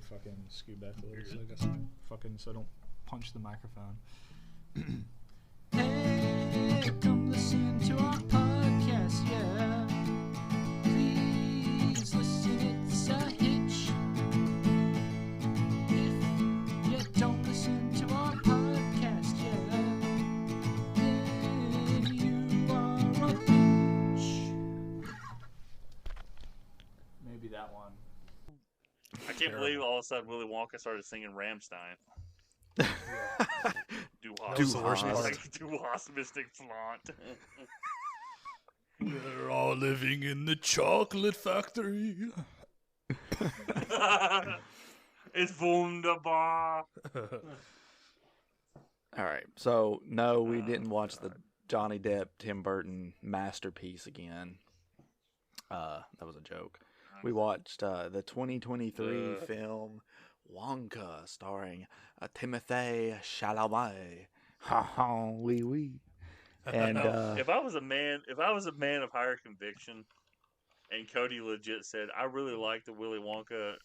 fucking scoot back a little so I guess fucking so I don't punch the microphone. Hey, come listen to our podcast, yeah. Please listen, it's a hitch. If you don't listen to our podcast, yeah, then you are a bitch. Maybe that one. I can't believe all of a sudden Willy Wonka started singing Rammstein. Du hast Mystic Flaunt. We're all living in the chocolate factory. It's wunderbar. All right. So, no, we didn't watch the Johnny Depp, Tim Burton masterpiece again. That was a joke. We watched the 2023 film Wonka, starring Timothée Chalamet. Ha ha, wee wee. And if I was a man of higher conviction, and Cody legit said, "I really like the Willy Wonka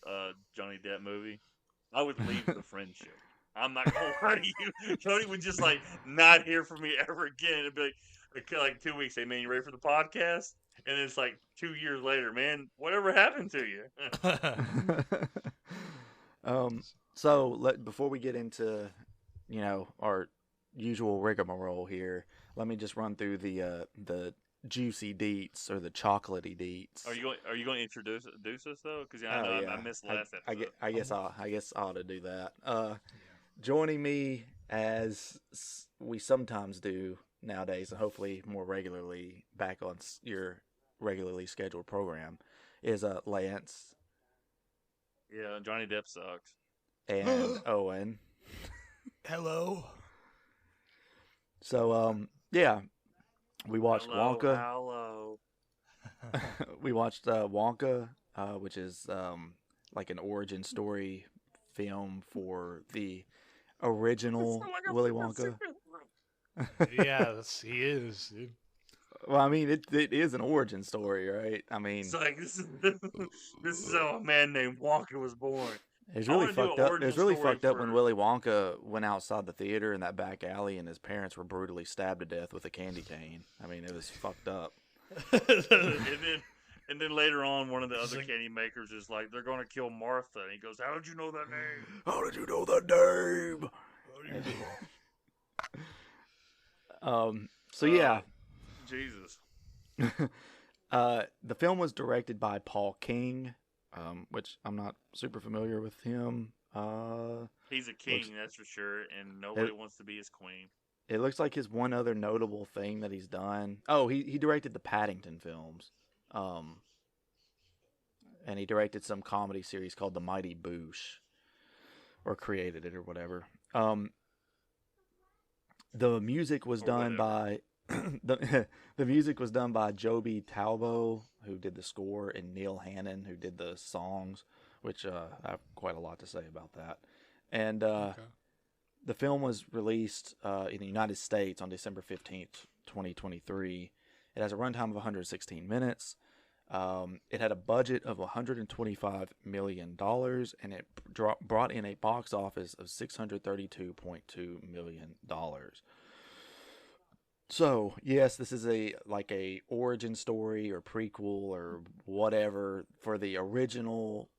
Johnny Depp movie," I would leave the friendship. I'm not gonna lie to you. Cody would just not hear from me ever again. It'd be like 2 weeks. Hey man, you ready for the podcast? And it's like 2 years later, man, whatever happened to you? So before we get into, our usual rigmarole here, let me just run through the juicy deets or the chocolatey deets. Are you going to introduce us though? Because I missed last episode. I guess I ought to do that. Joining me as we sometimes do nowadays, and hopefully more regularly back on your regularly scheduled program, is Lance. Yeah, Johnny Depp sucks. And Owen. Hello. So, we watched Wonka. Hello. We watched Wonka, which is like an origin story film for the original Willy Wonka. Yes, he is, dude. Well, I mean, it is an origin story, right? I mean, it's like this is how a man named Wonka was born. It's really fucked up. It was really fucked up when Willy Wonka went outside the theater in that back alley, and his parents were brutally stabbed to death with a candy cane. I mean, it was fucked up. and then later on, one of the other candy makers is like, "They're going to kill Martha," and he goes, "How did you know that name? How did you know that name?" So yeah. Jesus. The film was directed by Paul King, which I'm not super familiar with him. He's a king, that's for sure, and nobody wants to be his queen. It looks like his one other notable thing that he's done. Oh, he directed the Paddington films. And he directed some comedy series called The Mighty Boosh, or created it or whatever. The music was done by the music was done by Joby Talbot, who did the score, and Neil Hannon, who did the songs, which I have quite a lot to say about that. And the film was released in the United States on December 15th, 2023. It has a runtime of 116 minutes. It had a budget of $125 million, and it brought in a box office of $632.2 million. So, yes, this is a origin story or prequel or whatever for the original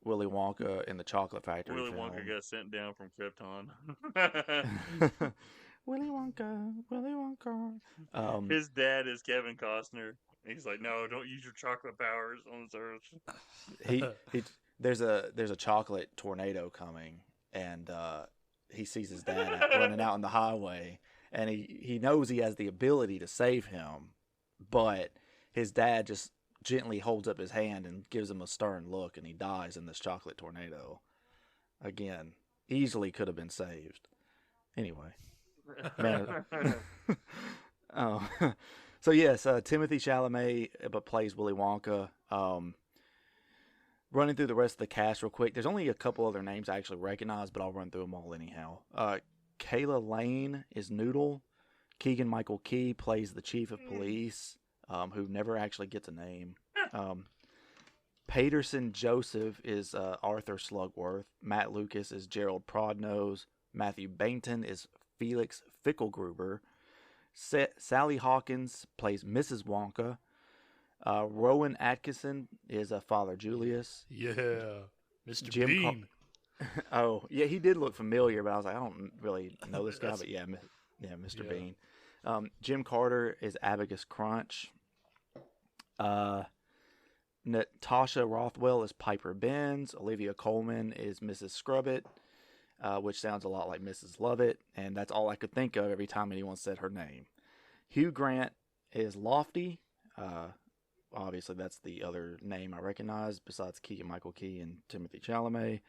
Willy Wonka and the Chocolate Factory Willy film. Wonka got sent down from Krypton. Willy Wonka. His dad is Kevin Costner. He's like, "No, don't use your chocolate powers on this earth." There's a chocolate tornado coming, and he sees his dad running out on the highway. And he knows he has the ability to save him, but his dad just gently holds up his hand and gives him a stern look, and he dies in this chocolate tornado. Again, easily could have been saved. Anyway. Man. So yes, Timothée Chalamet plays Willy Wonka. Running through the rest of the cast real quick. There's only a couple other names I actually recognize, but I'll run through them all anyhow. Kayla Lane is Noodle. Keegan-Michael Key plays the chief of police, who never actually gets a name. Paterson Joseph is Arthur Slugworth. Matt Lucas is Gerald Prodnose. Matthew Bainton is Felix Fickelgruber. Sally Hawkins plays Mrs. Wonka. Rowan Atkinson is Father Julius. Yeah. Mr. Jim Bean. Oh, yeah, he did look familiar, but I was like, I don't really know this guy, but yeah, Mr. Yeah. Bean. Jim Carter is Abacus Crunch. Natasha Rothwell is Piper Benz. Olivia Colman is Mrs. Scrubbit, which sounds a lot like Mrs. Lovett, and that's all I could think of every time anyone said her name. Hugh Grant is Lofty. Obviously, that's the other name I recognize besides Keegan-Michael Key and Timothy Chalamet.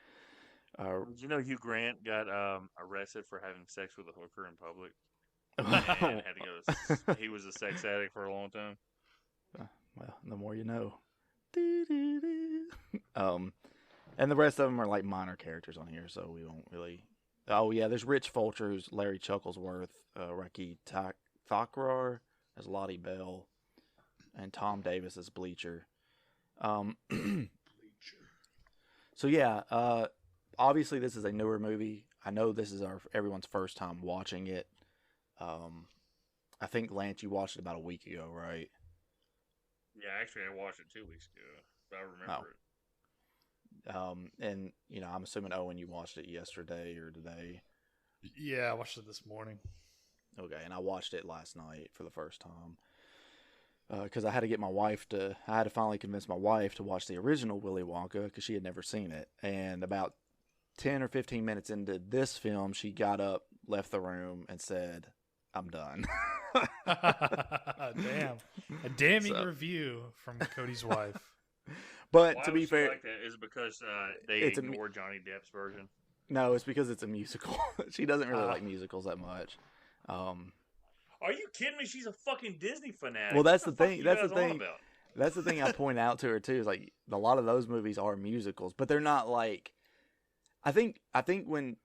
Did you know Hugh Grant got arrested for having sex with a hooker in public? And had to go. He was a sex addict for a long time. Well, the more you know. And the rest of them are like minor characters on here, so we won't really. Oh yeah, there's Rich Fulcher, who's Larry Chucklesworth, Raki Thakrar as Lottie Bell, and Tom Davis as Bleacher. So yeah, obviously this is a newer movie. I know this is everyone's first time watching it. I think Lance, you watched it about a week ago, right? Yeah, actually, I watched it 2 weeks ago, but I remember it. And you know, I'm assuming Owen, you watched it yesterday or today. Yeah, I watched it this morning. Okay, and I watched it last night for the first time because I had to finally convince my wife to watch the original Willy Wonka because she had never seen it. And about 10 or 15 minutes into this film, she got up, left the room, and said, "I'm done." Damn. A damning review from Cody's wife. But Why to be was she fair, like that? Is it because they it's ignored Johnny Depp's version? no, it's because it's a musical. She doesn't really like musicals that much. Are you kidding me? She's a fucking Disney fanatic. Well, that's What the fuck thing. you That's guys the on thing. about? That's the thing I point out to her too. Is like a lot of those movies are musicals, but they're not like. I think when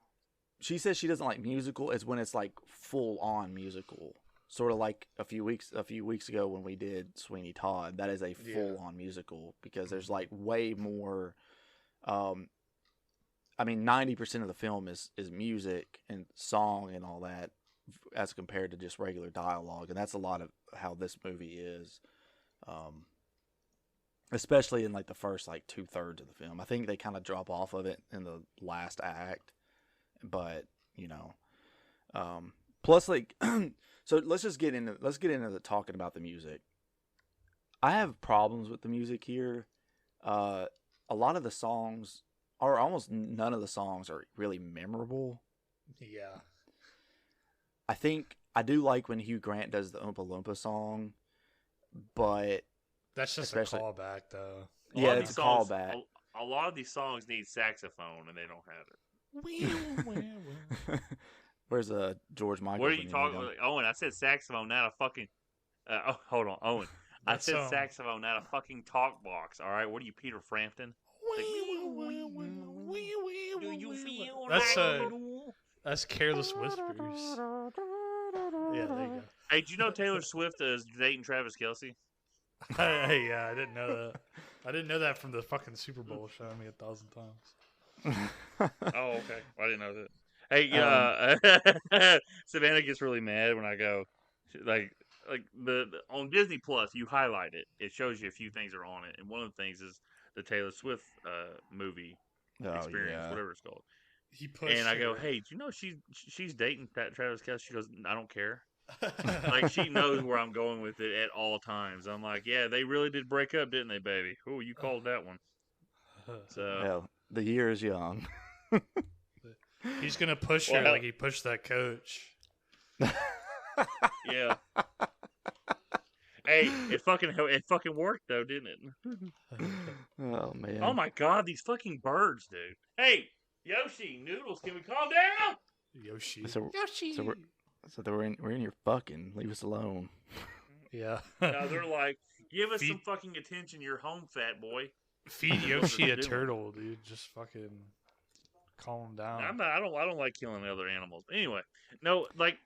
she says she doesn't like musical, is when it's like full on musical. Sort of like a few weeks ago when we did Sweeney Todd. That is a full on musical because there's like way more. I mean, 90% of the film is music and song and all that, as compared to just regular dialogue, and that's a lot of how this movie is. Especially in like the first like 2/3 of the film. I think they kind of drop off of it in the last act, but you know, plus like, so let's get into the talking about the music. I have problems with the music here. A lot of the songs, or almost none of the songs, are really memorable. Yeah. I think I do like when Hugh Grant does the Oompa Loompa song, but That's just a callback, though. yeah, it's a callback. A lot of these songs need saxophone, and they don't have it. Where's George Michael? What are you talking about? Owen, I said saxophone, not a fucking... hold on, Owen. I said saxophone, not a fucking talk box, all right? What are you, Peter Frampton? Do you feel That's Careless Whispers. Yeah, there you go. Hey, did you know Taylor Swift is dating Travis Kelce? Hey, yeah, I didn't know that. I didn't know that from the fucking Super Bowl showing me 1,000 times. Oh, okay. I didn't know that. Hey, Savannah gets really mad when I go, like the on Disney Plus, you highlight it. It shows you a few things are on it, and one of the things is the Taylor Swift movie experience, whatever it's called. He pushed and I go, hey, do you know she's dating Travis Kelce? She goes, I don't care. Like, she knows where I'm going with it at all times. I'm like, yeah, they really did break up, didn't they, baby? Oh, you called that one. So well, the year is young. He's gonna push her like he pushed that coach. Yeah. Hey, it fucking worked though, didn't it? Oh man. Oh my God, these fucking birds, dude. Hey, Yoshi, Noodles, can we calm down? Yoshi. So we're in your fucking. Leave us alone. Yeah. No, they're like, give us some fucking attention. You're home, fat boy. Feed Yoshi a turtle, dude. Just fucking calm him down. I don't like killing other animals. Anyway, no, like,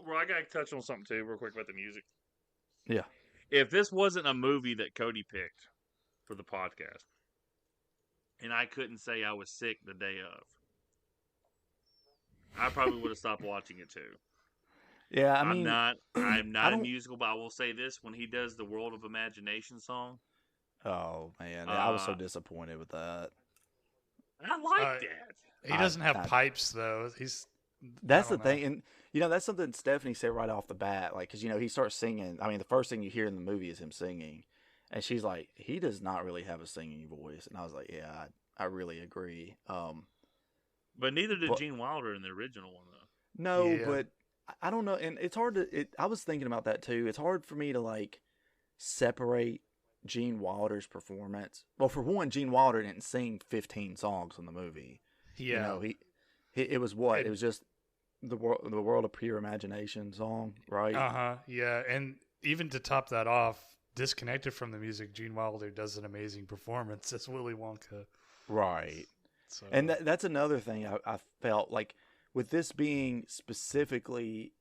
well, I gotta touch on something too, real quick about the music. Yeah. If this wasn't a movie that Cody picked, for the podcast, and I couldn't say I was sick the day of, I probably would have stopped watching it too. Yeah, I I'm mean, not. I'm I not a don't. musical, but I will say this: when he does the "World of Imagination" song, Oh man, I was so uh, disappointed with that. I like Uh, that. He doesn't have I pipes though. He's. I That's the don't know. thing, and that's something Stephanie said right off the bat. Like, because he starts singing. I mean, the first thing you hear in the movie is him singing, and she's like, he does not really have a singing voice. And I was like, yeah, I really agree. But neither did But Gene Wilder in the original one, though. no, Yeah. but I don't know, and it's hard to. I was thinking about that too. It's hard for me to like separate Gene Wilder's performance. Well, for one, Gene Wilder didn't sing 15 songs in the movie. Yeah. He it was what? It- It was just the world of pure imagination song, right? Yeah, and even to top that off, disconnected from the music, Gene Wilder does an amazing performance as Willy Wonka. Right. So And that's another thing I felt like with this being specifically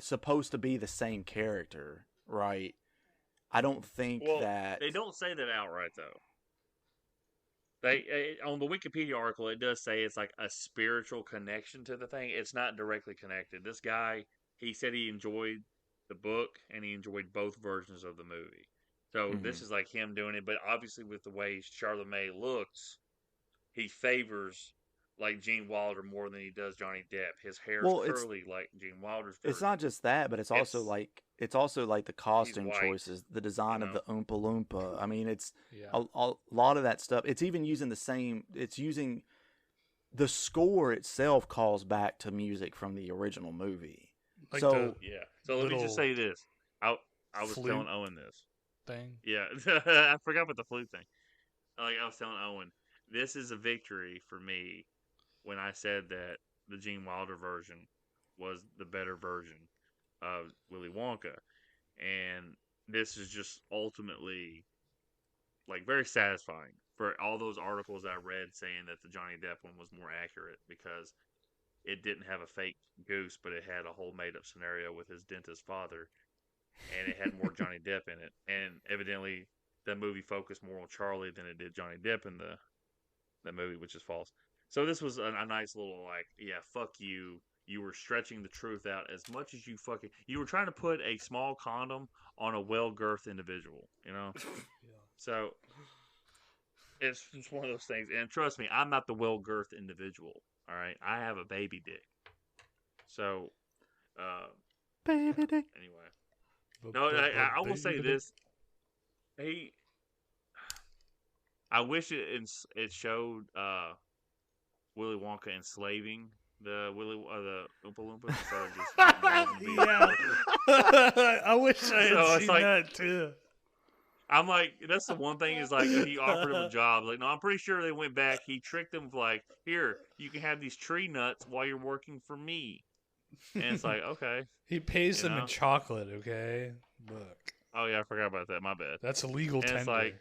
supposed to be the same character, right? I don't think Well, that. they don't say that outright, though. They on the Wikipedia article, it does say it's like a spiritual connection to the thing. It's not directly connected. This guy, he said he enjoyed the book and he enjoyed both versions of the movie. So this Mhm. is like him doing it, but obviously with the way Charlemagne looks, he favors like Gene Wilder more than he does Johnny Depp. His hair is Well, curly like Gene Wilder's it's version. not just that, but it's also like the He's costume white, choices, the design of know. the Oompa Loompa. I mean, it's yeah, a lot of that stuff. It's even using the same. It's using the score itself calls back to music from the original movie. like So Yeah. So let me just little say this. I was flute telling Owen this. thing. Yeah, I forgot about the flute thing. Like I was telling Owen, this is a victory for me when I said that the Gene Wilder version was the better version of Willy Wonka, and this is just ultimately like very satisfying for all those articles I read saying that the Johnny Depp one was more accurate because it didn't have a fake goose, but it had a whole made up scenario with his dentist father, and it had more Johnny Depp in it. And evidently, the movie focused more on Charlie than it did Johnny Depp in the movie, which is false. So this was a nice little like, yeah, fuck you. You were stretching the truth out as much as you were trying to put a small condom on a well-girthed individual, you know. So it's just one of those things. And trust me, I'm not the well-girthed individual. All right, I have a baby dick. So, baby dick. anyway, no, I will say this. He, I wish it showed Willy Wonka enslaving the Oompa Loompas instead of just letting them be Yeah, I wish I had So it's seen like- that too. I'm like, that's the one thing is like he offered him a job. Like, no, I'm pretty sure they went back. He tricked him like, here, you can have these tree nuts while you're working for me. And it's like, okay. He pays You them know? in chocolate. Okay, look, Oh yeah, I forgot about that. My bad. that's illegal And tender. it's like-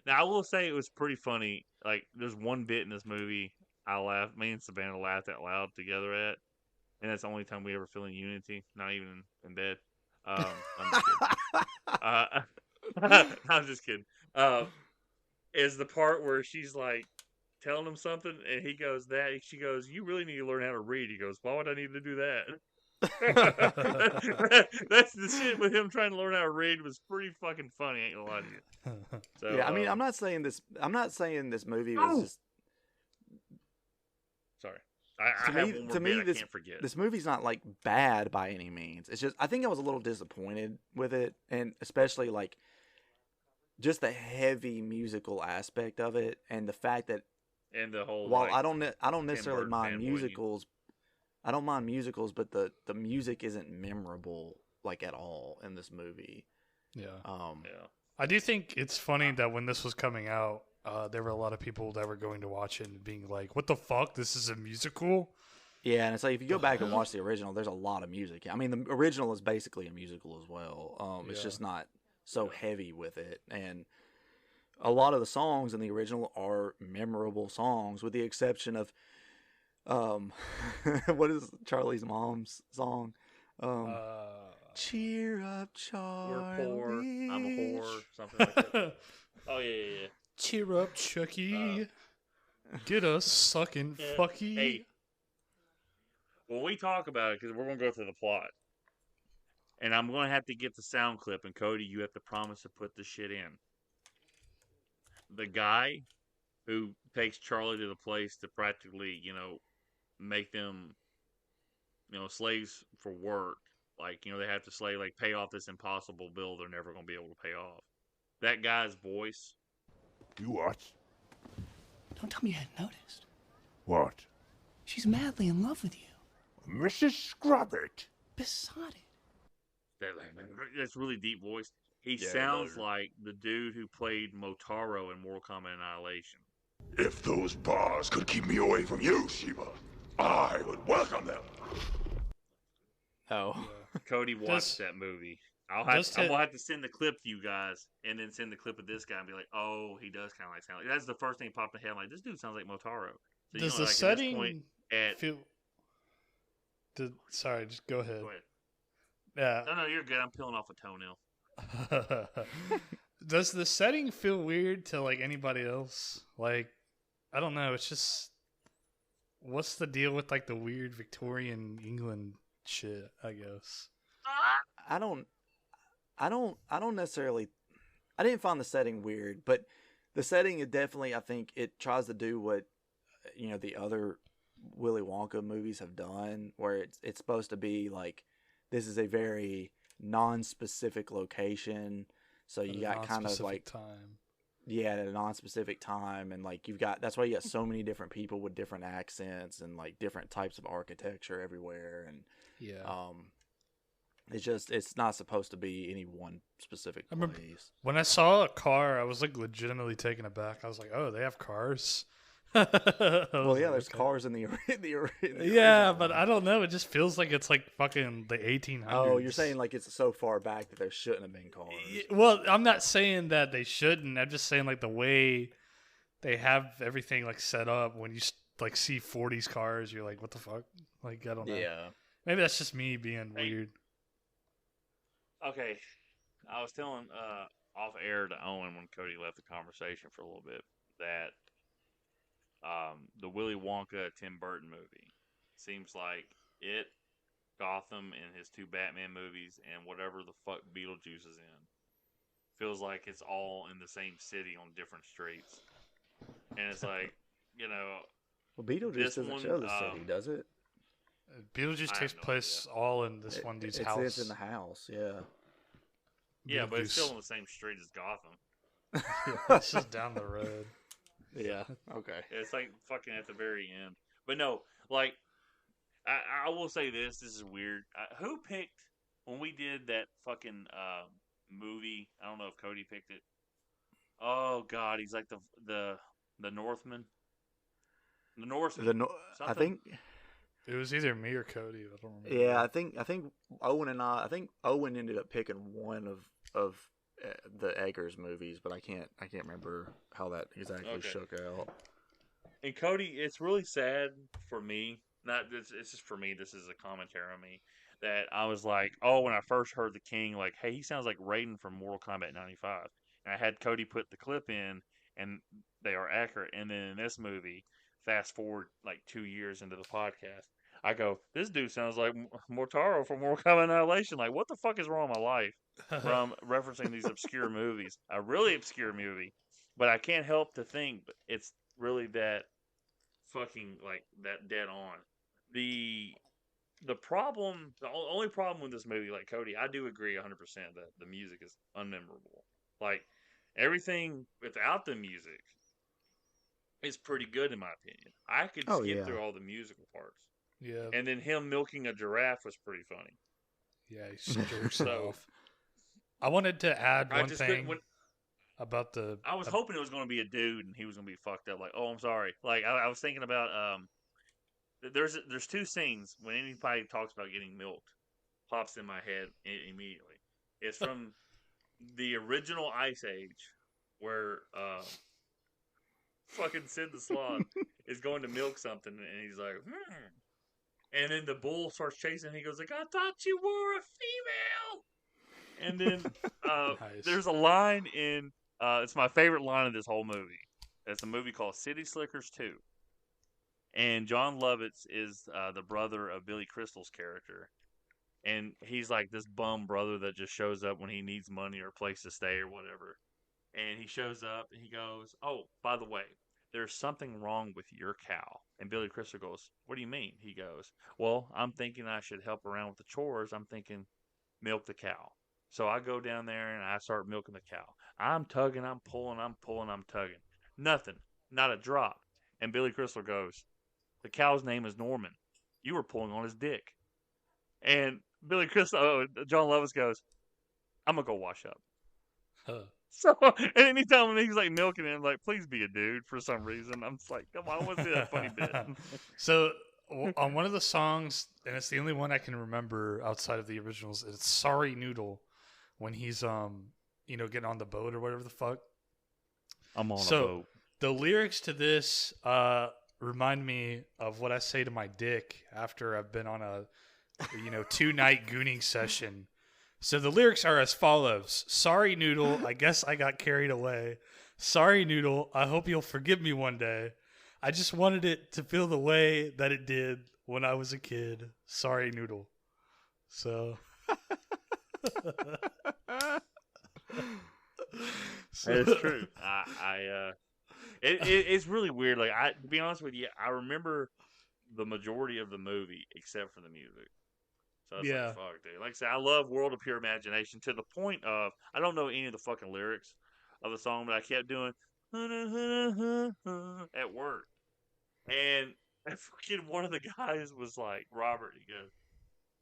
Now I will say it was pretty funny. Like, there's one bit in this movie I laughed. Me and Savannah laughed out loud together at, and that's the only time we ever feel in unity. Not even in bed. I'm just kidding. I'm just kidding. Is the part where she's like telling him something, and he goes that she goes, "You really need to learn how to read." He goes, "Why would I need to do that?" That's the shit with him trying to learn how to read was pretty fucking funny. Ain't gonna lie to you. So, Yeah, I mean, I'm not saying this movie was Oh! just. sorry. I To have me- one more to me, bit I this- can't forget. This movie's not like bad by any means. It's just I think I was a little disappointed with it, and especially like just the heavy musical aspect of it, and the fact that And the whole while like, I don't necessarily Burton mind fanboy. musicals, I don't mind musicals, but the music isn't memorable like at all in this movie. yeah, yeah. I do think it's funny that when this was coming out, there were a lot of people that were going to watch it and being like, "What the fuck? This is a musical." Yeah, and it's like if you go back and watch the original, there's a lot of music. I mean, the original is basically a musical as well. It's Yeah. just not so heavy with it, and a lot of the songs in the original are memorable songs, with the exception of, what is Charlie's mom's song? Cheer up, Charlie. We're poor. I'm a whore. Something like that. Oh yeah. Cheer up, Chucky. Get us sucking Yeah. fucky. Hey, when we talk about it, because we're gonna go through the plot, and I'm gonna have to get the sound clip, and Cody, you have to promise to put the shit in. The guy who takes Charlie to the place to practically, make them, slaves for work. Like, they have to like pay off this impossible bill they're never gonna be able to pay off. That guy's voice. You what? Don't tell me you hadn't noticed. What? She's madly in love with you. Mrs. Scrubbit. Besotted. That's really deep voice. He Yeah, sounds those- like the dude who played Motaro in Mortal Kombat Annihilation. If those bars could keep me away from you, Sheba, I would welcome them. Oh. Cody watched that movie. I'm gonna have to send the clip to you guys, and then send the clip of this guy and be like, "Oh, he does kind of like sound like." That's the first thing that popped in my head. I'm like, this dude sounds like Motaro. So, Does the like, setting at feel? Sorry, just go ahead. Go ahead. Yeah. No, you're good. I'm peeling off a toenail. Does the setting feel weird to like anybody else? Like, I don't know. It's just, what's the deal with like the weird Victorian England shit? I guess. I don't necessarily. I didn't find the setting weird, but the setting is definitely. I think it tries to do what the other Willy Wonka movies have done, where it's supposed to be like this is a very non-specific location, so you got kind of like time. Yeah, at a non-specific time, and like that's why you got so many different people with different accents and like different types of architecture everywhere, and it's not supposed to be any one specific place. When I saw a car, I was like legitimately taken aback. I was like, "Oh, they have cars." Well, yeah, there's cars in the yeah, but I don't know. It just feels like it's like fucking the 1800s. Oh, you're saying like it's so far back that there shouldn't have been cars. Well, I'm not saying that they shouldn't. I'm just saying like the way they have everything like set up. When you like see 40s cars, you're like, what the fuck? Like, I don't know. Yeah. Maybe that's just me being weird. Okay, I was telling off air to Owen when Cody left the conversation for a little bit that the Willy Wonka Tim Burton movie seems like it, Gotham, and his two Batman movies, and whatever the fuck Beetlejuice is in, feels like it's all in the same city on different streets. And it's like, well, Beetlejuice doesn't show the city, does it? Beetlejuice takes place all in this one dude's house. It's in the house, yeah. Yeah, but it's still on the same street as Gotham. It's just down the road. Yeah. Okay. It's like fucking at the very end. But no, like, I will say this. This is weird. Who picked when we did that fucking movie? I don't know if Cody picked it. Oh God, he's like the Northman. The Northman. I think it was either me or Cody. I don't remember. Yeah, I think Owen ended up picking one of the Eggers movies, but I can't remember how that exactly shook out. And Cody, it's really sad for me. It's just for me. This is a commentary on me that I was like, oh, when I first heard the King, like, hey, he sounds like Raiden from Mortal Kombat 95. And I had Cody put the clip in, and they are accurate. And then in this movie, fast forward like 2 years into the podcast, I go, this dude sounds like Motaro from Mortal Kombat Annihilation. Like, what the fuck is wrong with my life from referencing these obscure movies? A really obscure movie. But I can't help to think it's really that fucking, like, that dead on. The problem, the only problem with this movie, like, Cody, I do agree 100% that the music is unmemorable. Like, everything without the music is pretty good, in my opinion. I could skip through all the musical parts. Yeah. And then him milking a giraffe was pretty funny. Yeah, he jerks off. I wanted to add one thing about the... I was hoping it was going to be a dude and he was going to be fucked up. Like, oh, I'm sorry. Like, I was thinking about... There's two scenes when anybody talks about getting milked. Pops in my head immediately. It's from the original Ice Age where... fucking Sid the Sloth is going to milk something and he's like... And then the bull starts chasing him. He goes like, I thought you were a female. And then Nice. there's a line in It's my favorite line of this whole movie. It's a movie called City Slickers 2. And John Lovitz is the brother of Billy Crystal's character. And he's like this bum brother that just shows up when he needs money or a place to stay or whatever. And he shows up and he goes, "Oh, by the way, there's something wrong with your cow." And Billy Crystal goes, "What do you mean?" He goes, "Well, I'm thinking I should help around with the chores. I'm thinking milk the cow." So I go down there and I start milking the cow. I'm tugging, I'm pulling, I'm pulling, I'm tugging. Nothing. Not a drop. And Billy Crystal goes, "The cow's name is Norman. You were pulling on his dick." And Billy Crystal, John Lovitz goes, "I'm going to go wash up." Huh. So, and anytime when he's like milking it, I'm like, please be a dude for some reason. I'm just like, come on, I want to see that funny bit. So on one of the songs, and it's the only one I can remember outside of the originals, it's "Sorry Noodle," when he's getting on the boat or whatever the fuck. I'm on a So boat. the lyrics to this remind me of what I say to my dick after I've been on a 2-night gooning session. So the lyrics are as follows: "Sorry Noodle, I guess I got carried away. Sorry Noodle, I hope you'll forgive me one day. I just wanted it to feel the way that it did when I was a kid. Sorry Noodle." So It's true. It's really weird. Like, to be honest with you, I remember the majority of the movie except for the music. So it's Yeah. like, fuck, dude. Like I said, I love World of Pure Imagination to the point of I don't know any of the fucking lyrics of the song, but I kept doing at work. And fucking one of the guys was like, "Robert," he goes,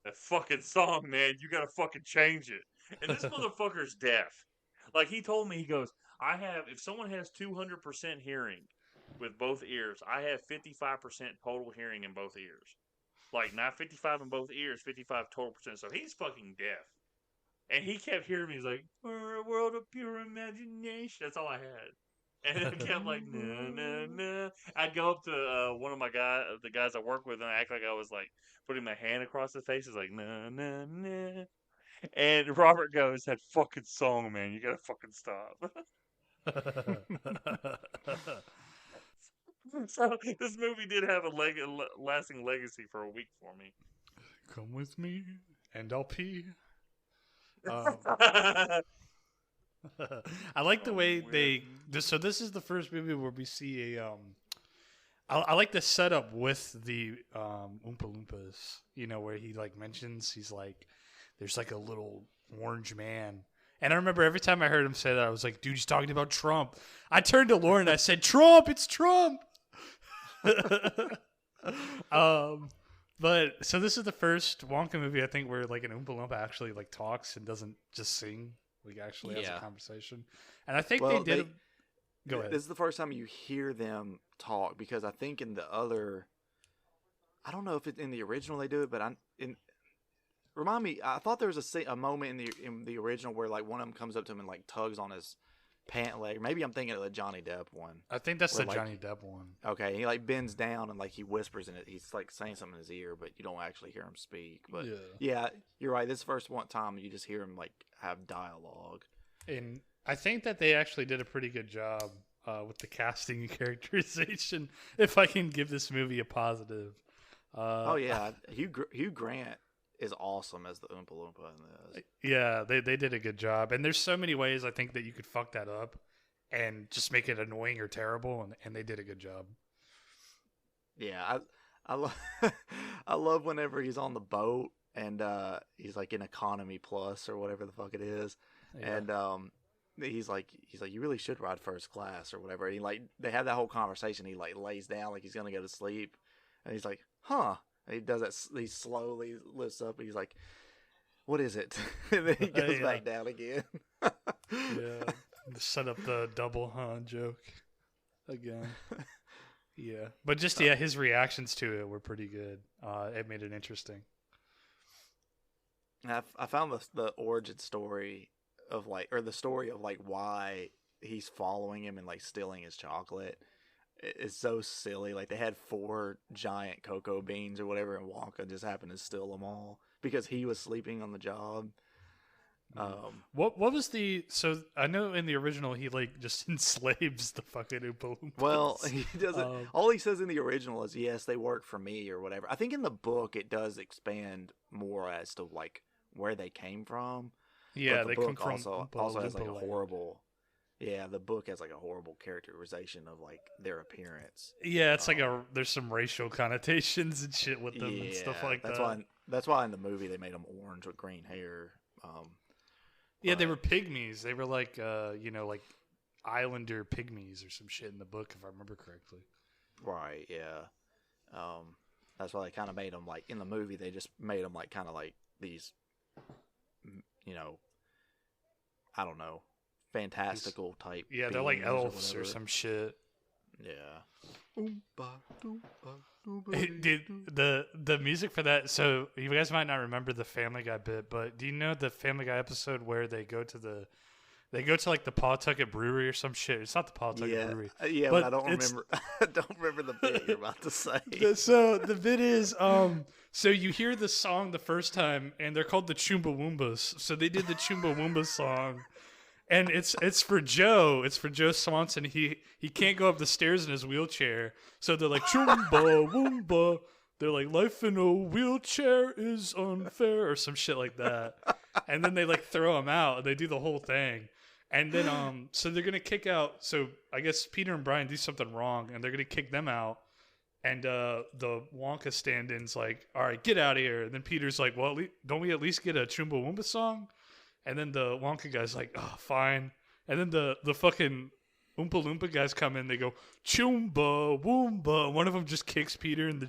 "that fucking song, man, you gotta fucking change it." And this motherfucker's deaf. Like, he told me, he goes, if someone has 200% hearing with both ears, I have 55% total hearing in both ears. Like, not 55 in both ears, 55 total percent. So he's fucking deaf. And he kept hearing me. He's like, "For a world of pure imagination." That's all I had. And I kept like, "Na, na, na." I'd go up to one of the guys I work with, and I act like I was like putting my hand across his face. He's like, "Na, na, na." And Robert goes, "That fucking song, man, you gotta fucking stop." So this movie did have a lasting legacy for a week for me. Come with me and I'll pee. I like the way so this is the first movie where we see a I like the setup with the Oompa Loompas, where he like mentions he's like there's like a little orange man. And I remember every time I heard him say that, I was like, dude, he's talking about Trump. I turned to Lauren and I said, "Trump, it's Trump." But so this is the first Wonka movie I think where like an Oompa Loompa actually like talks and doesn't just sing, like actually has a conversation. And I think they did. Go ahead. This is the first time you hear them talk, because I think in the other, I don't know if it's in the original they do it, but remind me. I thought there was a moment in the original where like one of them comes up to him and like tugs on his pant leg. Maybe I'm thinking of the Johnny Depp one. I think that's the like, Johnny Depp one. Okay, he like bends down and like he whispers in it. He's like saying something in his ear, but you don't actually hear him speak. But yeah, you're right. This first one time you just hear him like have dialogue. And I think that they actually did a pretty good job with the casting and characterization. If I can give this movie a positive. Oh yeah, Hugh Grant is awesome as the Oompa Loompa in this. Yeah, they did a good job. And there's so many ways I think that you could fuck that up and just make it annoying or terrible, and they did a good job. Yeah, I love whenever he's on the boat and he's like in economy plus or whatever the fuck it is. Yeah. And he's like you really should ride first class or whatever. And they have that whole conversation. He like lays down like he's gonna go to sleep, and he's like, "Huh." And he does that. He slowly lifts up. And he's like, "What is it?" And then he goes back down again. Yeah, set up the double joke again. Yeah, but just his reactions to it were pretty good. It made it interesting. I found the origin story of the story of like why he's following him and like stealing his chocolate. It's so silly. Like, they had 4 giant cocoa beans or whatever, and Wonka just happened to steal them all because he was sleeping on the job. What was the so I know in the original he like just enslaves the fucking Oompa Loompas. Well, he doesn't. All he says in the original is, "Yes, they work for me" or whatever. I think in the book it does expand more as to like where they came from. Yeah, but the they book come from also has like a Loompa Land. horrible. Yeah, the book has like a horrible characterization of like their appearance. Yeah, it's like there's some racial connotations and shit with them and stuff like that's that. That's why in the movie they made them orange with green hair. Yeah, they were pygmies. They were like like islander pygmies or some shit in the book, if I remember correctly. Right. Yeah. That's why they kind of made them like in the movie. They just made them like kind of like these, I don't know, fantastical type. Yeah, they're like beings elves or whatever. some shit. Yeah. Dude, the music for that. So you guys might not remember the Family Guy bit, but do you know the Family Guy episode where they go to like the Pawtucket Brewery or some shit? It's not the Pawtucket Brewery. Yeah, but I don't remember. I don't remember the bit you're about to say. So the bit is, so you hear the song the first time, and they're called the Chumbawambas. So they did the Chumbawamba song, and it's for Joe. It's for Joe Swanson. He can't go up the stairs in his wheelchair, so they're like Chumbawamba. They're like, life in a wheelchair is unfair or some shit like that. And then they like throw him out, and they do the whole thing. And then so they're gonna kick out. So I guess Peter and Brian do something wrong, and they're gonna kick them out. And the Wonka stand-in's like, all right, get out of here. And then Peter's like, well, don't we at least get a Chumbawamba song? And then the Wonka guy's like, oh, fine. And then the fucking Oompa Loompa guys come in. They go, Chumba Woomba. And one of them just kicks Peter in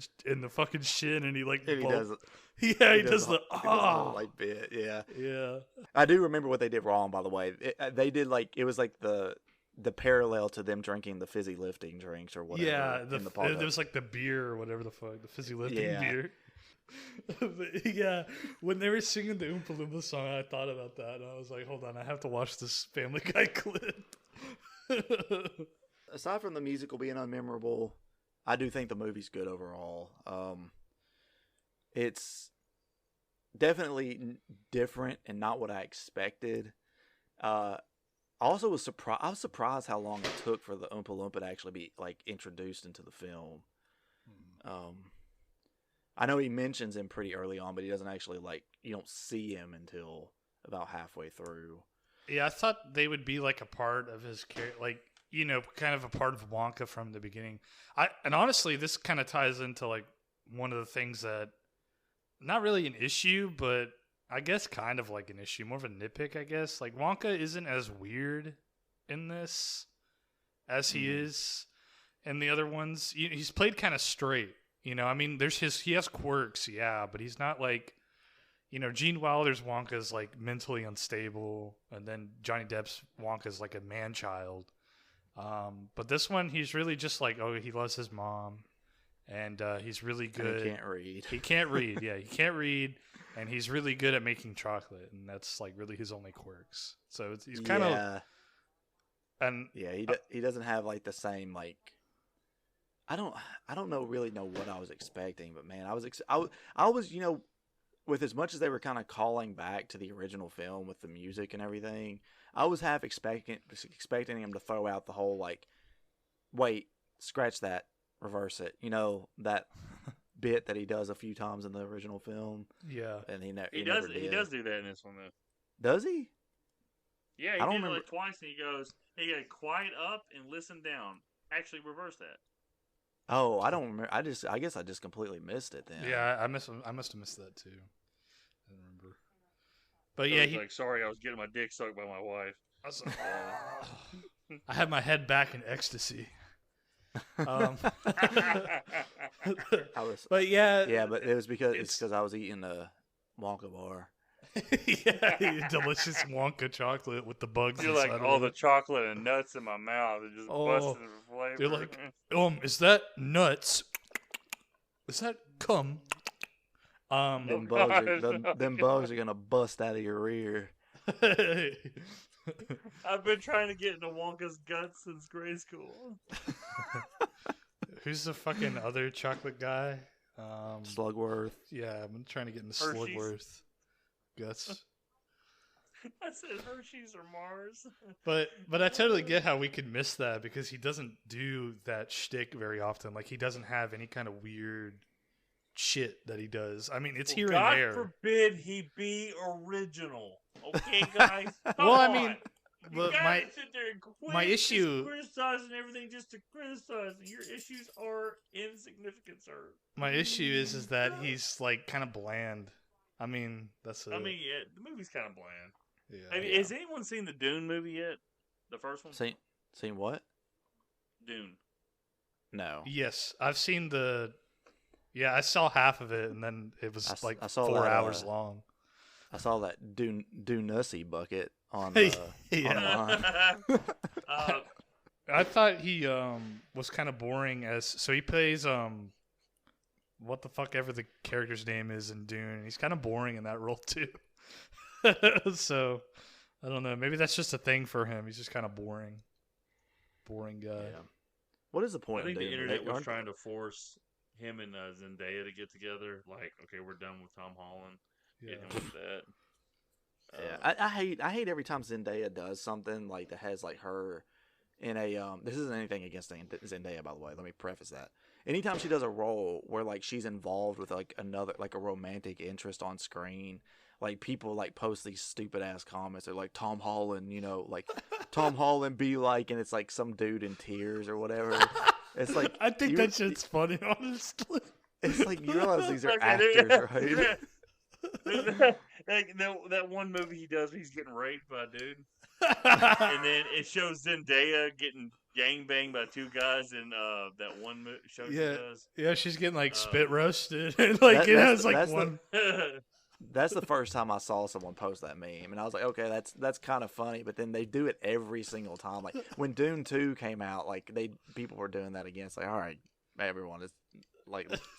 the fucking shin, and he like And he does it. Yeah, he does the whole, like bit. Yeah. Yeah. I do remember what they did wrong, by the way. They did like it was like the parallel to them drinking the fizzy lifting drinks or whatever. Yeah, in the Pawtucket. there was like the beer or whatever the fuck, the fizzy lifting Yeah. beer. But, yeah, when they were singing the Oompa Loompa song, I thought about that, and I was like, hold on, I have to watch this Family Guy clip. Aside from the musical being unmemorable, I do think the movie's good overall. It's definitely different and not what I expected. I also was surprised. I was surprised how long it took for the Oompa Loompa to actually be like introduced into the film. I know he mentions him pretty early on, but he doesn't actually you don't see him until about halfway through. Yeah, I thought they would be like a part of his character, like, kind of a part of Wonka from the beginning. And honestly, this kind of ties into like one of the things that, not really an issue, but I guess kind of like an issue, more of a nitpick, I guess. Like, Wonka isn't as weird in this as he is in the other ones. He's played kind of straight, I mean, he has quirks, yeah, but he's not like, Gene Wilder's Wonka's like mentally unstable, and then Johnny Depp's Wonka's like a man-child. But this one, he's really just like, he loves his mom, and he's really good. And he can't read. He can't read, yeah, he can't read, and he's really good at making chocolate, and that's like really his only quirks. So he's kind of, and yeah, he doesn't have like the same like. I don't really know what I was expecting, but man, I was with as much as they were kind of calling back to the original film with the music and everything, I was half expecting him to throw out the whole like, wait, scratch that, reverse it, that bit that he does a few times in the original film. Yeah, and he does. never did. He does do that in this one though. Does he? Yeah, he I don't did it remember. like twice, and he got quiet up and listen down. Actually, reverse that. Oh, I don't remember. I guess I just completely missed it then. yeah, I must have missed that too. I don't remember. But So yeah, he's like, sorry, I was getting my dick sucked by my wife. I was like, I had my head back in ecstasy. I was. But yeah, But it was because I was eating a Wonka bar. yeah, delicious Wonka chocolate with the bugs. You're like inside of all it. the chocolate and nuts in my mouth. They're just busting for flavor. They're like, is that nuts? Is that cum? Them bugs are gonna bust out of your rear. I've been trying to get into Wonka's guts since grade school. Who's the fucking other chocolate guy? Slugworth. Yeah, I've been trying to get into Hershey's? Slugworth guts. I said Hershey's or Mars. But I totally get how we could miss that because he doesn't do that shtick very often. Like he doesn't have any kind of weird shit that he does. I mean, it's here God and there. forbid he be original. Okay, guys. Well, I Come mean, on. You but gotta sit there and quit my issue- criticizing everything just to criticize. Your issues are insignificant, sir. My issue is that he's like kind of bland. I mean, that's it. I mean, yeah, the movie's kind of bland. yeah. Has anyone seen the Dune movie yet? The first one? Seen what? Dune. No. Yes, I've seen the. Yeah, I saw half of it, and then it was I saw 4 that, hours long. I saw that do Nussy bucket on Yeah. online. I thought he was kind of boring so he plays what the fuck ever the character's name is in Dune. He's kind of boring in that role too. So I don't know. Maybe that's just a thing for him. He's just kind of boring guy. Yeah. What is the I point? think of the Dune? internet was Aren't- trying to force him and Zendaya to get together. Like, okay, we're done with Tom Holland. Yeah. Get him with that. Yeah, I hate every time Zendaya does something like that has like her in a This isn't anything against Zendaya, by the way. Let me preface that. Anytime she does a role where like she's involved with like another like a romantic interest on screen, like people like post these stupid ass comments. They're like Tom Holland, like Tom Holland be like, and it's like some dude in tears or whatever. It's like I think that shit's funny, honestly. It's like you realize these are Okay, actors, right? Like that one movie he does, where he's getting raped by a dude, and then it shows Zendaya getting gangbanged by 2 guys in that one show she does. Yeah, she's getting like spit roasted, and like it has like that's one. That's the first time I saw someone post that meme, and I was like, okay, that's kind of funny. But then they do it every single time. Like when Dune 2 came out, like people were doing that again. It's like, all right, everyone, it's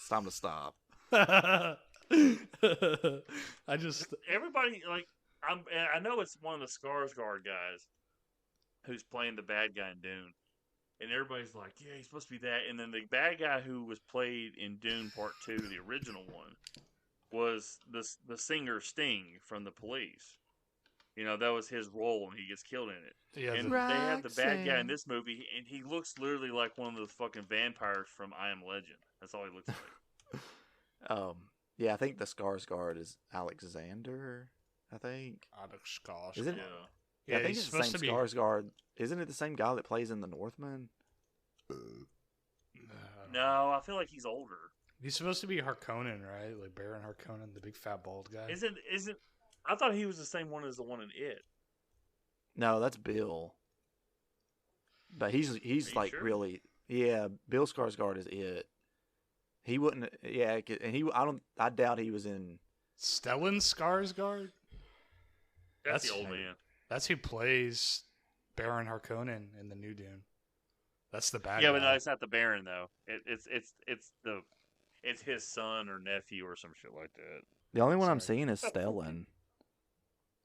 time to stop. I just Everybody like I know it's one of the Skarsgård guys who's playing the bad guy in Dune, and everybody's like, yeah, he's supposed to be that. And then the bad guy who was played in Dune Part 2, the original one, was the singer Sting from The Police. That was his role, and he gets killed in it. yeah. And they have the bad guy in this movie, and he looks literally like one of those fucking vampires from I Am Legend. That's all he looks like. Yeah, I think the Skarsgård is Alexander. I think. Alex Skarsgård. Isn't it? Yeah. I think he's it's the same supposed to be. Skarsgård. Isn't it the same guy that plays in The Northman? No, I feel like he's older. He's supposed to be Harkonnen, right? Like Baron Harkonnen, the big fat bald guy. Isn't? I thought he was the same one as the one in It. No, that's Bill. But he's like sure? really, yeah. Bill Skarsgård is it. He wouldn't, yeah. And I doubt he was in. Stellan Skarsgård? That's the That's- old man. That's who plays Baron Harkonnen in the new Dune. That's the bad Yeah, guy. but no, it's not the Baron though. It's his son or nephew or some shit like that. The only one I'm Sorry. seeing is Stellan.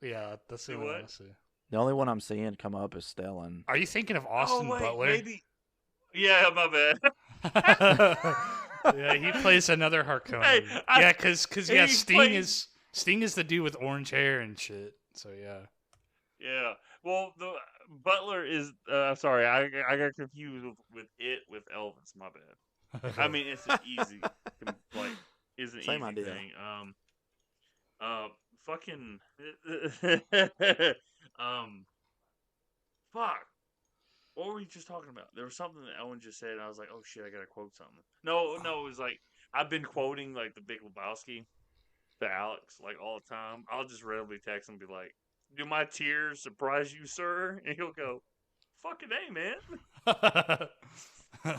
Yeah, that's the Do only one what? I see. The only one I'm seeing come up is Stellan. Are you thinking of Austin Butler? Maybe. Yeah, my bad. Yeah, he plays another Harkonnen. Hey, Yeah, because he Sting plays- is the dude with orange hair and shit. So yeah. Yeah. Well, the Butler is. Sorry, I got confused with Elvis. My bad. I mean, it's an easy, is an Same easy idea. thing. Fucking. Fuck. What were we just talking about? There was something that Ellen just said, and I was like, "Oh shit, I gotta quote something." No, it was like I've been quoting like the Big Lebowski to Alex like all the time. I'll just randomly text him and be like, "Do my tears surprise you, sir?" And he'll go, "Fucking A, man." And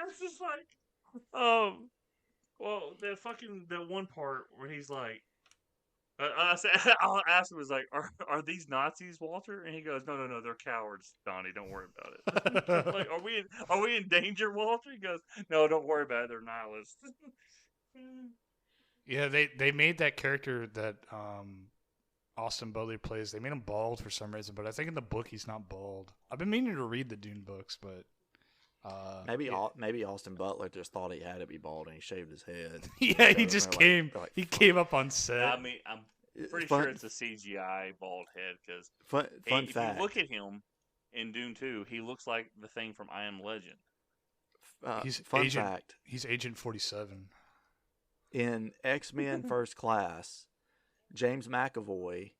it's just like, well, the one part where he's like, I'll ask him, is like, are these Nazis, Walter? And he goes, no, they're cowards, Donnie. Don't worry about it. Like, are we in danger, Walter? He goes, no, don't worry about it. They're nihilists. Yeah, they made that character that Austin Butler plays. They made him bald for some reason, but I think in the book he's not bald. I've been meaning to read the Dune books, but Maybe yeah. maybe Austin Butler just thought he had to be bald and he shaved his head. Yeah, he So just they're came. they're like, He "Fuck." came up on set. I mean, Pretty fun, sure it's a CGI bald head because fun if fact. you look at him in Dune 2, he looks like the thing from I Am Legend. Fun fact. He's Agent 47. In X-Men First Class, James McAvoy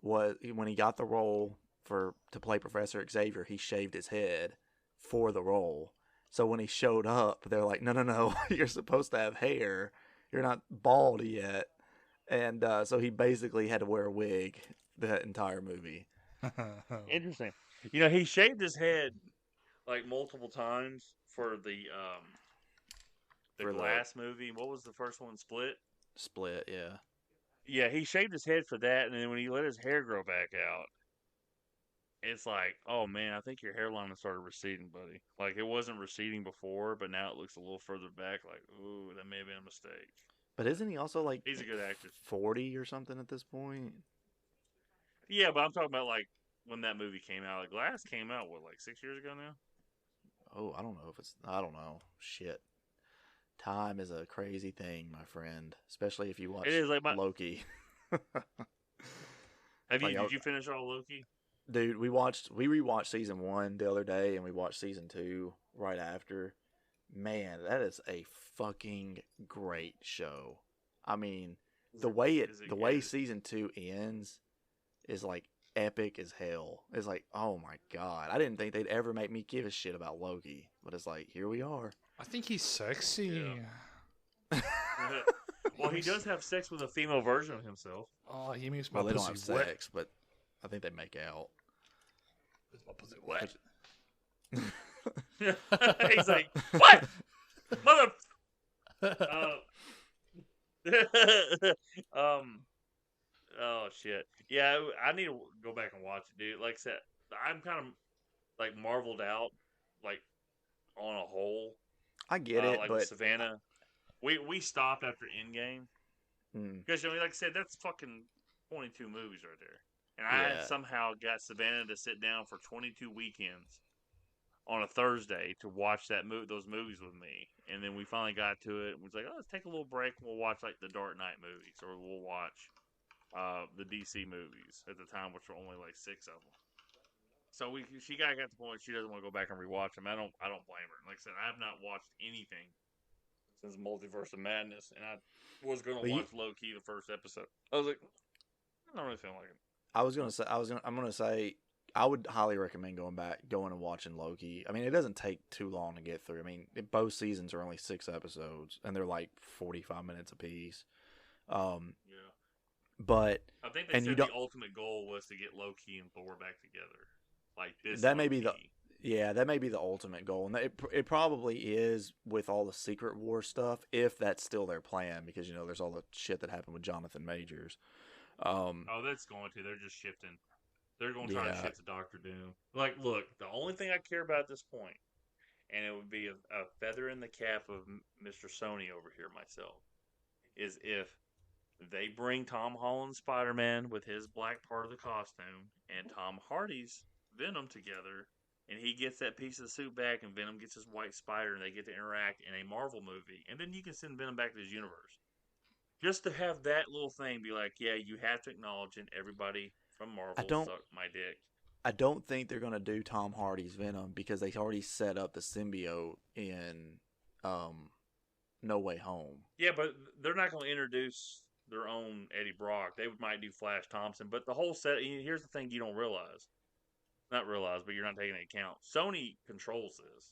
when he got the role to play Professor Xavier, he shaved his head for the role. So when he showed up, they're like, no, you're supposed to have hair. You're not bald yet. And so he basically had to wear a wig the entire movie. Interesting. You know, he shaved his head like multiple times for the Glass movie. What was the first one? Split. Split, yeah. Yeah, he shaved his head for that, and then when he let his hair grow back out, it's like, oh man, I think your hairline has started receding, buddy. Like it wasn't receding before, but now it looks a little further back. Like, ooh, that may have been a mistake. But isn't he also like he's a good actor, 40 or something at this point? Yeah, but I'm talking about like when that movie came out. Like Glass came out what, like 6 years ago now? Oh, I don't know. Shit. Time is a crazy thing, my friend. Especially if you watch Loki. Did you finish all Loki? Dude, we rewatched season 1 the other day, and we watched season 2 right after. Man, that is a fucking great show. I mean, the way season 2 ends is like epic as hell. It's like, oh my god, I didn't think they'd ever make me give a shit about Loki, but it's like, here we are. I think he's sexy. Yeah. Well, he does have sex with a female version of himself. Oh, he makes my they pussy don't have wet. sex, but I think they make out. Is my pussy wet? He's like, what? Mother. Oh shit. Yeah, I need to go back and watch it, dude. Like I said, I'm kind of like marveled out, like on a whole. I get it, like but with Savannah, we stopped after Endgame because like I said, that's fucking 22 movies right there, and I somehow got Savannah to sit down for 22 weekends on a Thursday to watch those movies with me, and then we finally got to it and was like, oh, let's take a little break and we'll watch like the Dark Knight movies, or we'll watch the DC movies at the time, which were only like 6 of them. So she got to the point she doesn't want to go back and rewatch them. I don't blame her. Like I said, I have not watched anything since Multiverse of Madness, and I was going to watch low key the first episode. I was like, I don't really feel like it. I'm gonna say I would highly recommend going and watching Loki. I mean, it doesn't take too long to get through. I mean, both seasons are only 6 episodes, and they're like 45 minutes apiece. But I think they said the ultimate goal was to get Loki and Thor back together. Like this. That may be the ultimate goal, and it probably is with all the Secret War stuff, if that's still their plan, because there's all the shit that happened with Jonathan Majors. That's going to. They're just shifting. They're going to try to shift to Doctor Doom. Like, look, the only thing I care about at this point, and it would be a feather in the cap of Mr. Sony over here myself, is if they bring Tom Holland's Spider-Man with his black part of the costume and Tom Hardy's Venom together, and he gets that piece of the suit back, and Venom gets his white spider, and they get to interact in a Marvel movie, and then you can send Venom back to his universe. Just to have that little thing be like, yeah, you have to acknowledge it. Everybody from Marvel suck my dick. I don't think they're going to do Tom Hardy's Venom because they already set up the symbiote in No Way Home. Yeah, but they're not going to introduce their own Eddie Brock. They might do Flash Thompson, but the whole set. Here's the thing: you don't realize, but you're not taking into account. Sony controls this.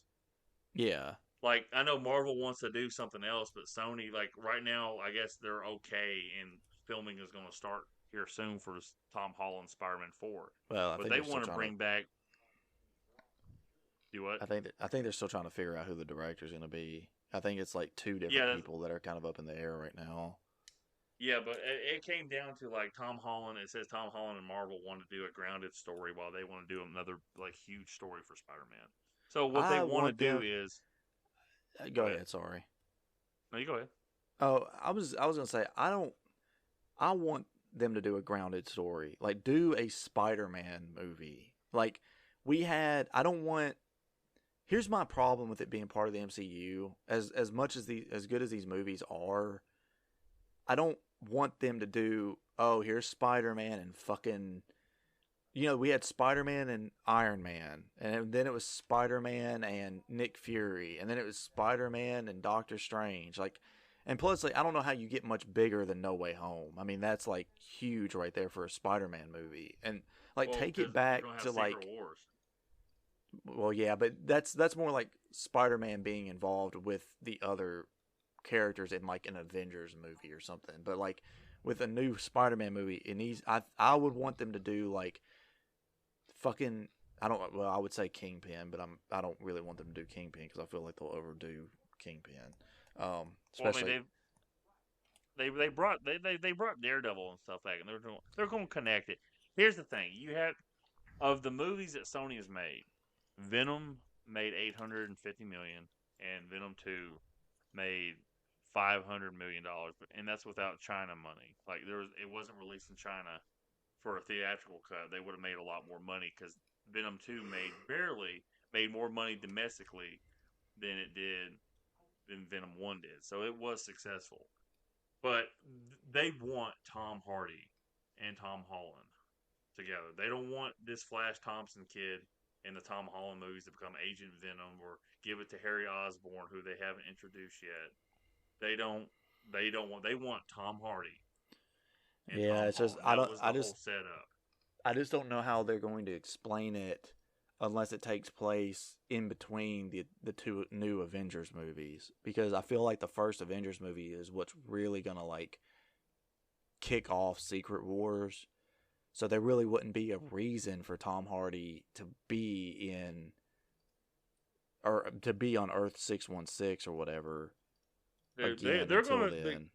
Yeah. Like, I know Marvel wants to do something else, but Sony, like, right now, I guess they're okay, and filming is going to start here soon for Tom Holland Spider-Man 4. Well, but they want to bring back. Do what? I think they're still trying to figure out who the director's going to be. I think it's like 2 different people that are kind of up in the air right now. Yeah, but it came down to, like, Tom Holland. It says Tom Holland and Marvel want to do a grounded story while they want to do another, like, huge story for Spider-Man. So what they want to do is... Go ahead, sorry. No, you go ahead. Oh, I was gonna say I want them to do a grounded story. Like, do a Spider-Man movie. Like, here's my problem with it being part of the MCU. As much as as good as these movies are, I don't want them to do. Oh, here's Spider-Man and fucking. We had Spider-Man and Iron Man, and then it was Spider-Man and Nick Fury, and then it was Spider-Man and Doctor Strange. Like, and plus, like, I don't know how you get much bigger than No Way Home. I mean, that's like huge right there for a Spider-Man movie, and like take it back to like. Wars. Well, yeah, but that's more like Spider-Man being involved with the other characters in like an Avengers movie or something. But like with a new Spider-Man movie, it needs. I would want them to do like. Fucking, I would say Kingpin, but I don't really want them to do Kingpin because I feel like they'll overdo Kingpin. Especially, they brought Daredevil and stuff back, and they're going to connect it. Here's the thing: you have of the movies that Sony has made, Venom made $850 million, and Venom 2 made $500 million, and that's without China money. Like it wasn't released in China. For a theatrical cut, they would have made a lot more money because Venom 2 made more money domestically than Venom 1 did. So it was successful. But they want Tom Hardy and Tom Holland together. They don't want this Flash Thompson kid in the Tom Holland movies to become Agent Venom or give it to Harry Osborn, who they haven't introduced yet. They want Tom Hardy. Yeah, it's just setup. I just don't know how they're going to explain it unless it takes place in between the two new Avengers movies, because I feel like the first Avengers movie is what's really gonna like kick off Secret Wars. So there really wouldn't be a reason for Tom Hardy to be on Earth 616 or whatever. They're going to.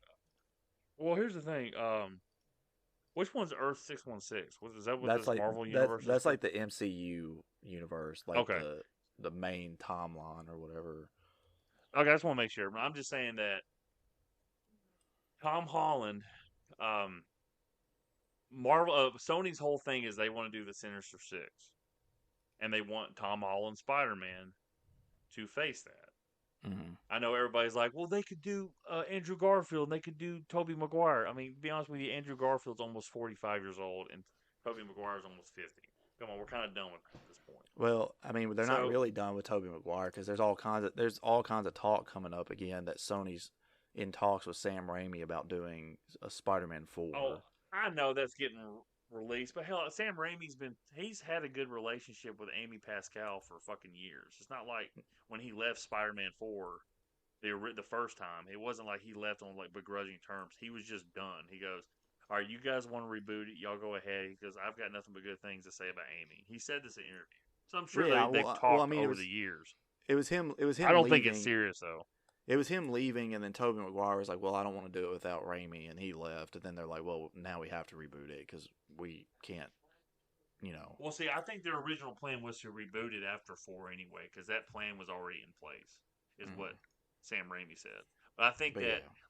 Well, here's the thing. Which one's Earth 616? Is that what this Marvel universe is? That's like the MCU universe, like okay. the main timeline or whatever. Okay, I just want to make sure. I'm just saying that Tom Holland, Sony's whole thing is they want to do the Sinister Six, and they want Tom Holland Spider-Man to face that. Mm-hmm. I know everybody's like, well, they could do Andrew Garfield and they could do Tobey Maguire. I mean, to be honest with you, Andrew Garfield's almost 45 years old and Tobey Maguire's almost 50. Come on, we're kind of done with it at this point. Well, I mean, they're not really done with Tobey Maguire because there's all kinds of talk coming up again that Sony's in talks with Sam Raimi about doing a Spider-Man 4. Oh, I know that's getting released, but hell, Sam Raimi's had a good relationship with Amy Pascal for fucking years. It's not like when he left Spider-Man 4 the first time, it wasn't like he left on like begrudging terms. He was just done. He goes, all right, you guys want to reboot it, y'all go ahead, because I've got nothing but good things to say about Amy. He said this in an interview. So I'm sure they've talked over the years. It was him I don't think it's serious though. It was him leaving, and then Tobey Maguire was like, well, I don't want to do it without Raimi, and he left. And then they're like, well, now we have to reboot it because we can't, Well, see, I think their original plan was to reboot it after 4 anyway, because that plan was already in place, is what Sam Raimi said. But I think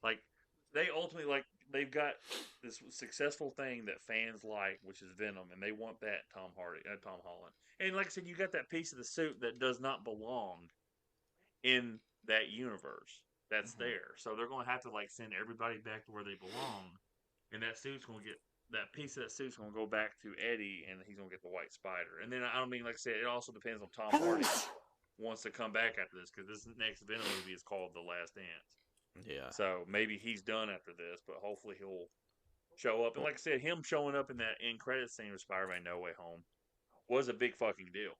like, they ultimately, like, they've got this successful thing that fans like, which is Venom, and they want that Tom Holland. And like I said, you got that piece of the suit that does not belong in that universe that's there. So they're going to have to like send everybody back to where they belong, and that piece of that suit's going to go back to Eddie, and he's going to get the White Spider. And then I don't mean, like I said, it also depends on Tom Hardy wants to come back after this, because this next Venom movie is called The Last Dance. Yeah. So maybe he's done after this, but hopefully he'll show up. And like I said, him showing up in that end credit scene with Spider-Man No Way Home was a big fucking deal.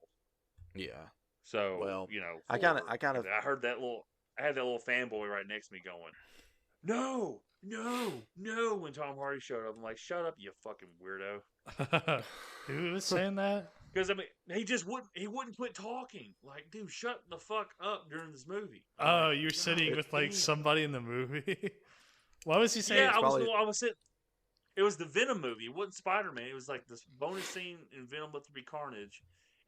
Yeah. So, well, I heard that I had that little fanboy right next to me going, no, when Tom Hardy showed up. I'm like, shut up, you fucking weirdo. Who was saying that? Because, I mean, he wouldn't quit talking. Like, dude, shut the fuck up during this movie. Oh, you're sitting with, like, somebody in the movie? What was he saying? Yeah, I was sitting. It was the Venom movie. It wasn't Spider-Man. It was like this bonus scene in Venom Let There Be Carnage.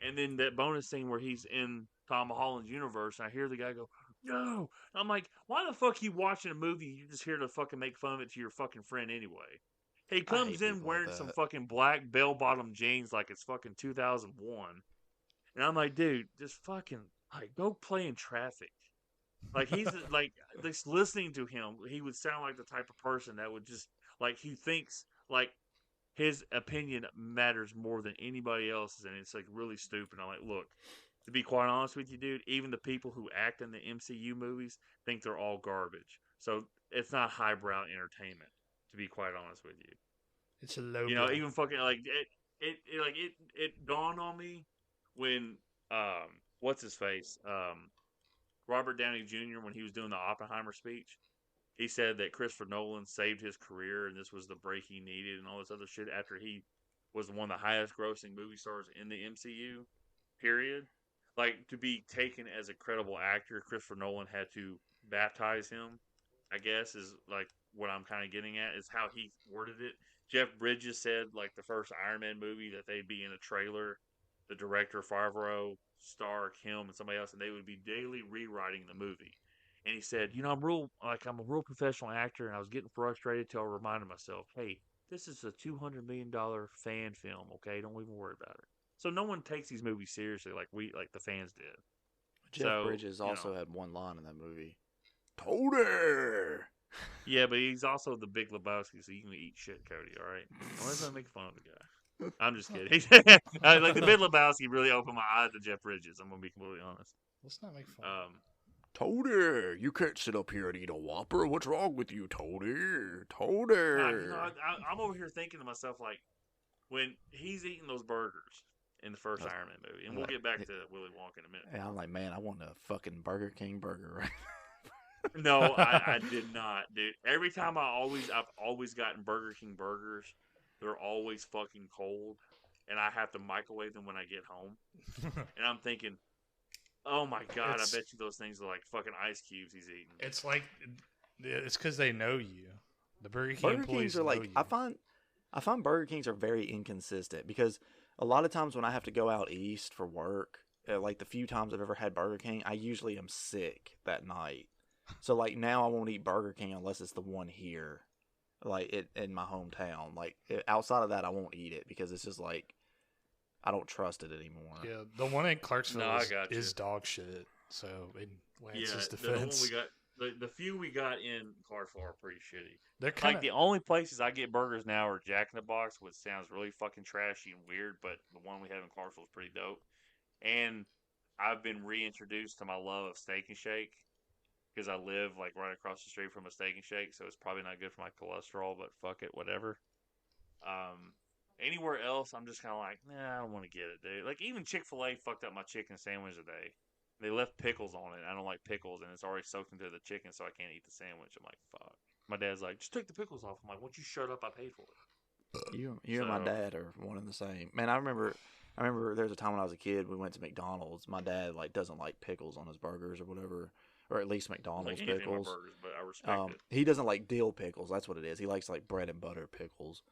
And then that bonus scene where he's in Tom Holland's universe. And I hear the guy go, no. I'm like, why the fuck are you watching a movie? You're just here to fucking make fun of it to your fucking friend anyway. He comes in wearing some fucking black bell-bottom jeans like it's fucking 2001. And I'm like, dude, just fucking, like, go play in traffic. Like, he's, like, just listening to him, he would sound like the type of person that would just Like he thinks like his opinion matters more than anybody else's, and it's like really stupid. I'm like, look, to be quite honest with you, dude, even the people who act in the MCU movies think they're all garbage. So it's not highbrow entertainment, to be quite honest with you. It's a low. You know, even fucking like it dawned on me when what's his face Robert Downey Jr. when he was doing the Oppenheimer speech. He said that Christopher Nolan saved his career and this was the break he needed and all this other shit after he was one of the highest grossing movie stars in the MCU, period. Like, to be taken as a credible actor, Christopher Nolan had to baptize him, I guess, is like what I'm kind of getting at, is how he worded it. Jeff Bridges said, like, the first Iron Man movie that they'd be in a trailer, the director, Favreau, Stark, him, and somebody else, and they would be daily rewriting the movie. And he said, you know, I'm a real professional actor, and I was getting frustrated till I reminded myself, hey, this is a $200 million fan film, okay? Don't even worry about it. So no one takes these movies seriously like the fans did. Jeff Bridges also had one line in that movie. Toady! Yeah, but he's also the Big Lebowski, so you can eat shit, Cody, all right? Well, let's not make fun of the guy. I'm just kidding. Like, the Big Lebowski really opened my eyes to Jeff Bridges, I'm going to be completely honest. Let's not make fun. Toady, you can't sit up here and eat a Whopper. What's wrong with you, Toady? Toady. I'm over here thinking to myself, like, when he's eating those burgers in the first Iron Man movie, and we'll get back to Willy Wonka in a minute. And I'm like, man, I want a fucking Burger King burger right No, I did not, dude. Every time I've always gotten Burger King burgers. They're always fucking cold, and I have to microwave them when I get home. And I'm thinking, oh my god, I bet you those things are like fucking ice cubes he's eating. It's like, it's because they know you. The Burger King employees Kings are like, know you. I find Burger Kings are very inconsistent because a lot of times when I have to go out east for work, like the few times I've ever had Burger King, I usually am sick that night. So like now I won't eat Burger King unless it's the one here, like in my hometown. Like outside of that, I won't eat it because it's just like I don't trust it anymore. Yeah, the one in Clarksville is dog shit. So in Lance's the defense, one we got, the few we got in Clarksville are pretty shitty. They're kind of like the only places I get burgers now are Jack in the Box, which sounds really fucking trashy and weird, but the one we have in Clarksville is pretty dope. And I've been reintroduced to my love of Steak and Shake because I live like right across the street from a Steak and Shake, so it's probably not good for my cholesterol, but fuck it, whatever. Anywhere else, I'm just kind of like, nah, I don't want to get it, dude. Like, even Chick-fil-A fucked up my chicken sandwich today. They left pickles on it. I don't like pickles, and it's already soaked into the chicken, so I can't eat the sandwich. I'm like, fuck. My dad's like, just take the pickles off. I'm like, won't you shut up? I paid for it. You and my dad are one and the same. Man, I remember there was a time when I was a kid, we went to McDonald's. My dad like doesn't like pickles on his burgers or whatever, or at least McDonald's pickles. Burgers, but I respect it. He doesn't like dill pickles. That's what it is. He likes like bread and butter pickles.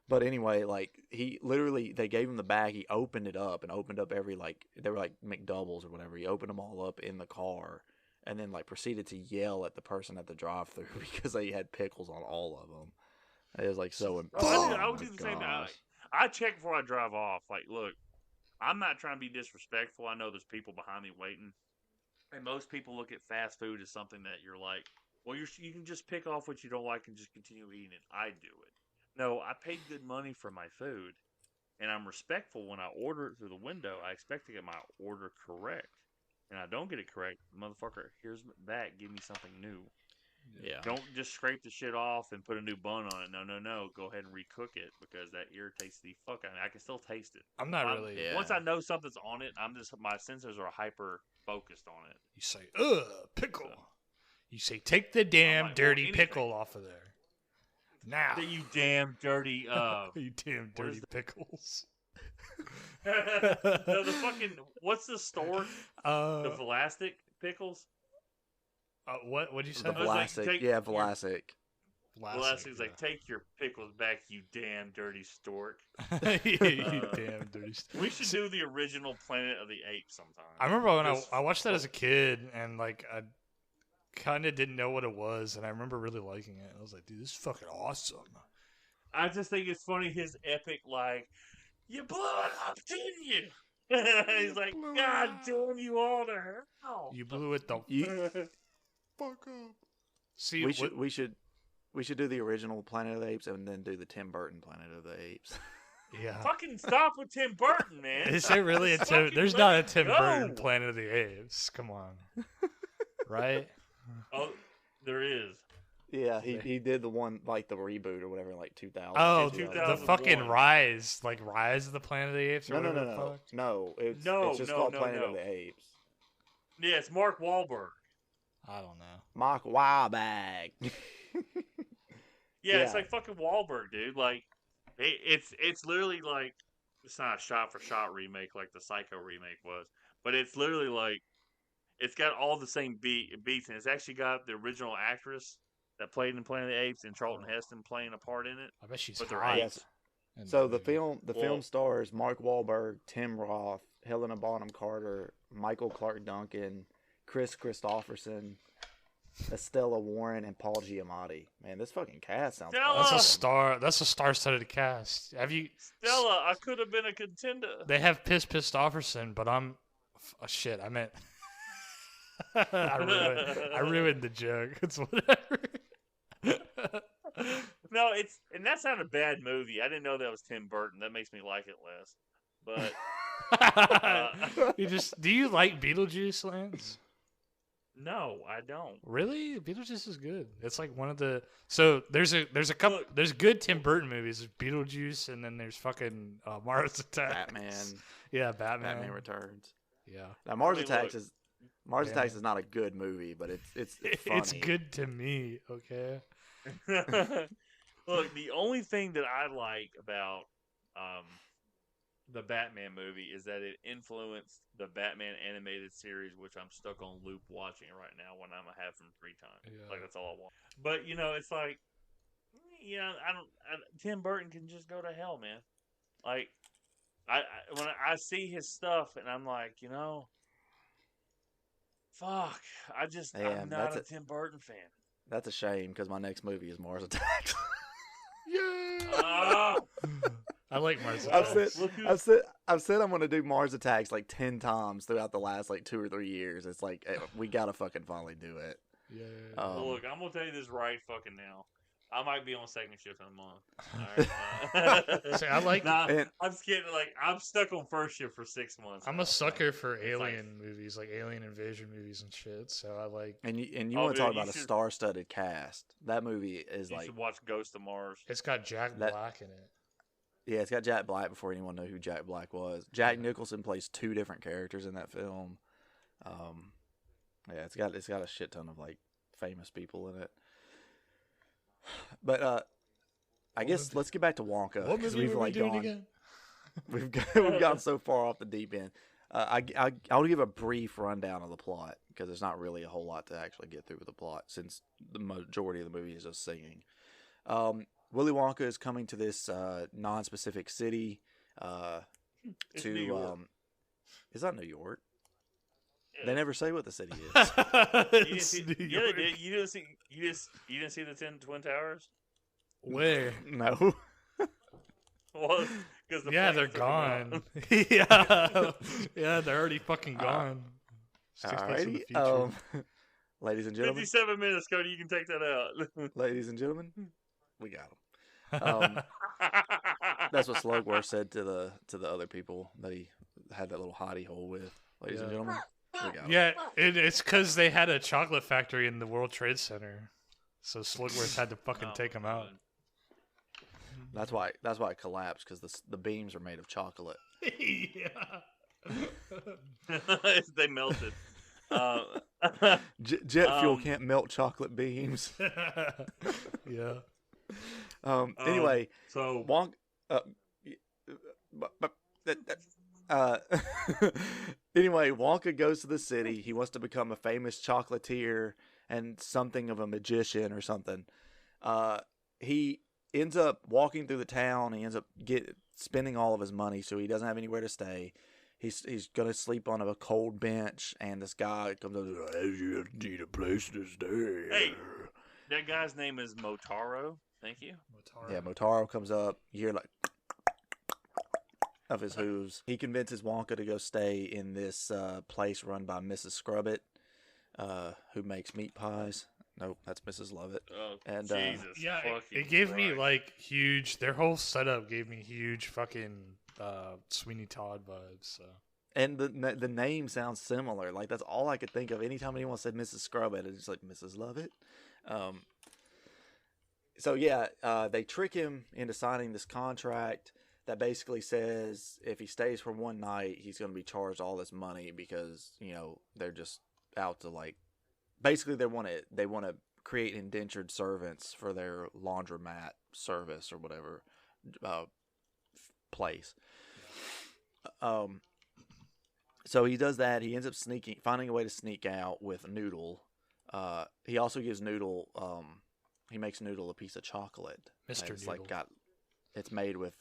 But anyway, like he literally, they gave him the bag. He opened it up and opened up every they were like McDoubles or whatever. He opened them all up in the car, and then like proceeded to yell at the person at the drive-thru because they had pickles on all of them. It was like so. I would do the same thing. I check before I drive off. Like, look, I'm not trying to be disrespectful. I know there's people behind me waiting, and most people look at fast food as something that you're like, well, you can just pick off what you don't like and just continue eating it. I do it. No, I paid good money for my food, and I'm respectful when I order it through the window. I expect to get my order correct, and I don't get it correct. Motherfucker, here's that. Give me something new. Yeah. Don't just scrape the shit off and put a new bun on it. No. Go ahead and recook it because that irritates the fuck out of me. I can still taste it. I'm not really. Yeah. Once I know something's on it, my sensors are hyper focused on it. You say, pickle. So, you say, take the damn dirty pickle off of there. Now. You damn dirty. You damn dirty pickles. No, the fucking. What's the store? The Vlasic pickles. What did you say? The Vlasic. Like, yeah, Vlasic. Vlasic's like, take your pickles back, you damn dirty stork. You damn dirty stork. We should do the original Planet of the Apes sometime. I remember when I watched that as a kid, and like I kind of didn't know what it was, and I remember really liking it. I was like, dude, this is fucking awesome. I just think it's funny, his epic, like, you blew it up, didn't you? He's like, God damn you all to hell. You blew it the fuck up. See, we should we should do the original Planet of the Apes and then do the Tim Burton Planet of the Apes. Yeah. Fucking stop with Tim Burton, man. Is there really a Tim? Fucking There's let not a it Tim go. Burton Planet of the Apes. Come on. Right? Oh, there is. Yeah, he did the one like the reboot or whatever, like 2000. Oh, In the 2001. fucking Rise, like Rise of the Planet of the Apes. Or No, whatever the no. fuck? No, it's just No, called no, Planet no. of the Apes. Yeah, it's Mark Wahlberg. I don't know. Mark Wahlberg. Yeah, it's Yeah. like fucking Wahlberg, dude. Like, it's literally like it's not a shot for shot remake like the Psycho remake was, but it's literally like it's got all the same beats, and it's actually got the original actress that played in Planet of the Apes and Charlton Heston playing a part in it. I bet she's But they're hot. apes. in So the the film Well- stars Mark Wahlberg, Tim Roth, Helena Bonham Carter, Michael Clark Duncan, Chris Christopherson, Estella Warren, and Paul Giamatti. Man, this fucking cast sounds Stella! That's a awesome. star. That's a star-studded cast. Have you? Stella, I could have been a contender. They have Christopherson, but I'm. Shit, I meant. I ruined the joke. It's whatever. No, that's not a bad movie. I didn't know that was Tim Burton. That makes me like it less. But Do you like Beetlejuice, Lance? no, I don't. Really? Beetlejuice is good. It's like one of the there's a couple Look. there's good Tim Burton movies. There's Beetlejuice and then there's fucking Mars Attacks. Batman. Yeah, Batman. Batman Returns. Yeah. Now Mars Hey, Attacks look. is Mars Yeah. Attacks is not a good movie, but it's funny. It's good to me, okay? Look, the only thing that I like about the Batman movie is that it influenced the Batman animated series, which I'm stuck on loop watching right now when I'm have some free time. Yeah. Like that's all I want. But it's like, Tim Burton can just go to hell, man. Like, when I see his stuff and I'm like, fuck, Yeah, I'm that's not a it. Tim Burton fan. That's a shame because my next movie is Mars Attacks. Ah! I like Mars I've Attacks. said, Look who- I've said I'm gonna do Mars Attacks like 10 times throughout the last like 2 or 3 years. It's like we gotta fucking finally do it. Yeah. Well, look, I'm gonna tell you this right fucking now. I might be on second shift in a month. Alright? See, I like- Nah, And- I'm scared. Like I'm stuck on first shift for 6 months. I'm now. a sucker for It's like- alien movies, like alien invasion movies and shit. So I like. And you Oh, want to dude, talk you about a should- star-studded cast? That movie is You like, should watch Ghost of Mars. It's got Jack That- Black in it. yeah, it's got Jack Black before anyone knew who Jack Black was. Jack Nicholson plays 2 different characters in that film. Yeah, it's got a shit ton of like famous people in it. But I guess let's get back to Wonka What 'cause movie we've were we like doing gone. again? We've gone so far off the deep end. I'll give a brief rundown of the plot because there's not really a whole lot to actually get through with the plot since the majority of the movie is just singing. Willy Wonka is coming to this non-specific city It's to New York. is that New York? Yeah. They never say what the city is. You didn't It's see, New yeah, York. you didn't see the Twin Towers? Where? No. Well, because Yeah, they're gone. yeah, yeah, they're already fucking gone. Just takes place in the Alrighty. future. Ladies and gentlemen, 57 minutes, Cody. You can take that out. ladies and gentlemen, we got them. That's what Slugworth said to the other people that he had that little hottie hole with. Ladies and Yeah. gentlemen, we got 'em. Yeah, it's because they had a chocolate factory in the World Trade Center, so Slugworth had to fucking take them out. That's why it collapsed because the beams are made of chocolate. yeah. They melted. Jet fuel Um, can't melt chocolate beams. yeah. Anyway, So Wonk. Anyway, Wonka goes to the city. He wants to become a famous chocolatier and something of a magician or something. He ends up walking through the town. He ends up spending all of his money, so he doesn't have anywhere to stay. He's gonna sleep on a cold bench, and this guy comes up. You need a place to stay. Hey. that guy's name is Motaro. Thank you. Yeah, Motaro comes up. You hear like of his hooves. He convinces Wonka to go stay in this place run by Mrs. Scrubbit, who makes meat pies. Nope, that's Mrs. Lovett. Oh, And, Jesus. Yeah, fucking it gave me Christ. like huge. Their whole setup gave me huge fucking Sweeney Todd vibes. So. And the name sounds similar. Like that's all I could think of. Anytime anyone said Mrs. Scrubbit, it's just like Mrs. Lovett. So yeah, they trick him into signing this contract that basically says if he stays for one night, he's going to be charged all this money because they're just out to like. Basically, they want to create indentured servants for their laundromat service or whatever place. So he does that. He ends up finding a way to sneak out with Noodle. He also gives Noodle. He makes Noodle a piece of chocolate. Mr. It's Noodle. it's made with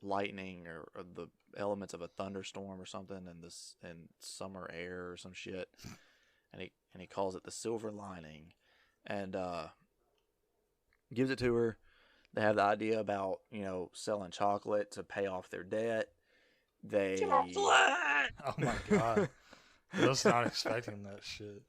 lightning or the elements of a thunderstorm or something, and summer air or some shit. And he calls it the silver lining, and gives it to her. They have the idea about selling chocolate to pay off their debt. Oh my god, I was not expecting that shit.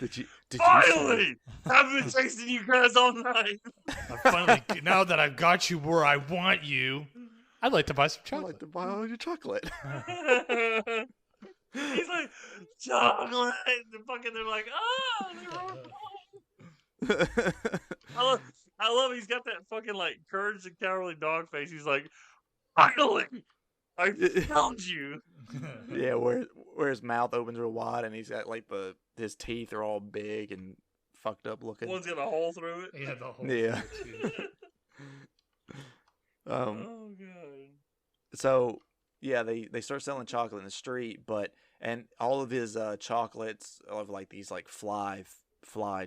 Did you Finally! I've been chasing you guys all night. I finally, now that I've got you where I want you, I'd like to buy some I'd chocolate. like to buy all your chocolate. He's like, chocolate! They're like, oh! I love he's got that fucking, like, Courage the Cowardly Dog face. He's like, finally! I found you! Yeah, where his mouth opens real wide and he's got like his teeth are all big and fucked up looking. One's got a hole through it. Yeah, the whole Yeah. Oh, God. So yeah, they start selling chocolate in the street, and all of his chocolates of like these like fly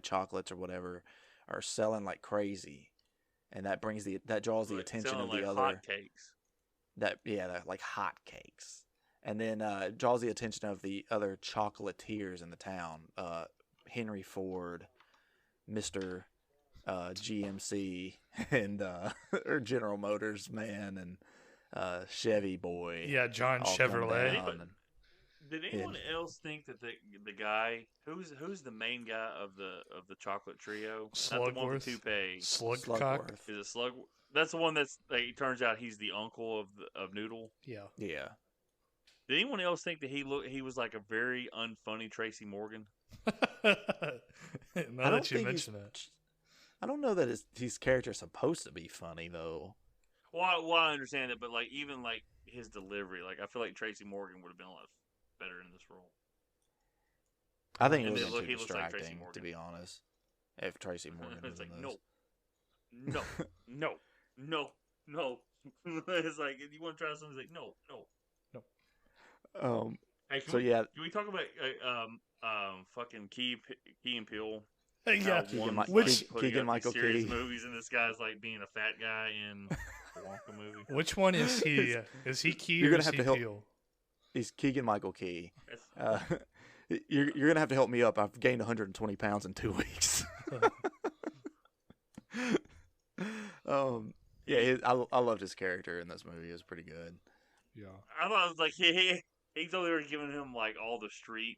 chocolates or whatever are selling like crazy, and that draws the attention Selling of the like other hotcakes. that like hot cakes, and then it draws the attention of the other chocolatiers in the town. Henry Ford, Mr. GMC, and or General Motors man, and Chevy boy. Yeah, John all come Chevrolet. down and- Did anyone else think that the guy who's the main guy of the chocolate trio? Not the one with the Slugworth. toupee. Slugcock. Slugworth. Is it Slug? That's the one that's. Like, it turns out he's the uncle of Noodle. Yeah. Yeah. Did anyone else think that he was like a very unfunny Tracy Morgan? Now I don't that you think mention it. I don't know that his character is supposed to be funny though. Well, I understand that, but like even like his delivery, like I feel like Tracy Morgan would have been a lot better in this role. I think it And was he too looks like Tracy distracting, Morgan. to be honest. If Tracy Morgan was It's like in no, this. no. It's like you want to try something? It's like no. Hey, So yeah, can we talk about fucking Key and Peele? Yeah. Keegan-Michael serious Key. movies, and this guy's like being a fat guy in the Wonka movie. Which one is he? Is he Key You're or gonna is have he to help- Peele? He's Keegan-Michael Key. That's- You're gonna have to help me up. I've gained 120 pounds in 2 weeks. Yeah, I loved his character in this movie. It was pretty good. Yeah. I thought it was like he's over there giving him like all the street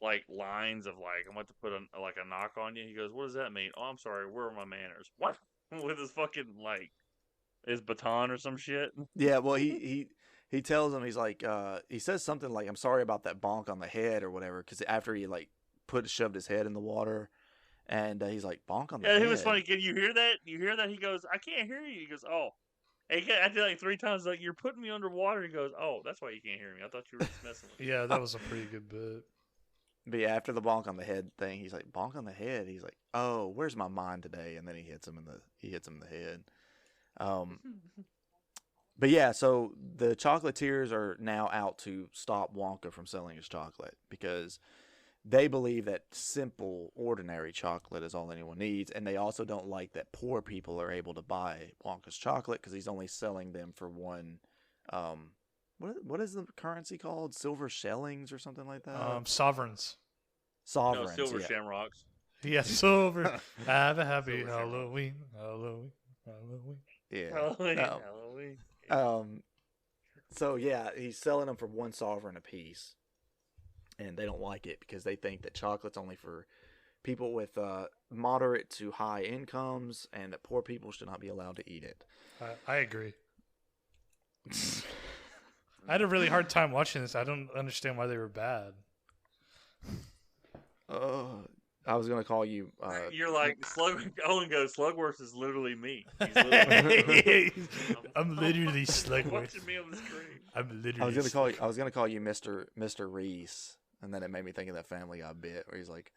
like lines of like I'm about to put a knock on you. He goes, "What does that mean?" "Oh, I'm sorry. Where are my manners?" What? With his fucking like his baton or some shit. Yeah, well, he tells him, he's like, he says something like, "I'm sorry about that bonk on the head" or whatever, because after he like shoved his head in the water, and he's like, "Bonk on the head." Yeah, it was funny. Can you hear that? You hear that? He goes, "I can't hear you." He goes, "Oh." And I did like 3 times. Like, "You're putting me underwater." He goes, "Oh, that's why you can't hear me. I thought you were just messing with me." Yeah, that was a pretty good bit. But yeah, after the bonk on the head thing, he's like, "Bonk on the head." He's like, "Oh, where's my mind today?" And then he hits him in the head. But yeah, so the chocolatiers are now out to stop Wonka from selling his chocolate because they believe that simple, ordinary chocolate is all anyone needs, and they also don't like that poor people are able to buy Wonka's chocolate because he's only selling them for one. What is the currency called? Silver shellings or something like that? Sovereigns. Sovereigns. No, silver yeah. shamrocks. Yeah, silver. Have a happy Silver shamrock. Halloween. Halloween. Yeah. Halloween. No. Halloween. So yeah, he's selling them for one sovereign apiece. and they don't like it because they think that chocolate's only for people with moderate to high incomes, and that poor people should not be allowed to eat it. I agree. I had a really hard time watching this. I don't understand why they were bad. I was gonna call you. You're like Owen goes. Slugworth is literally me. He's literally I'm literally Slugworth. watching me on the screen. I'm literally. I was gonna call you Mr. Reese, and then it made me think of that Family Guy bit where he's like,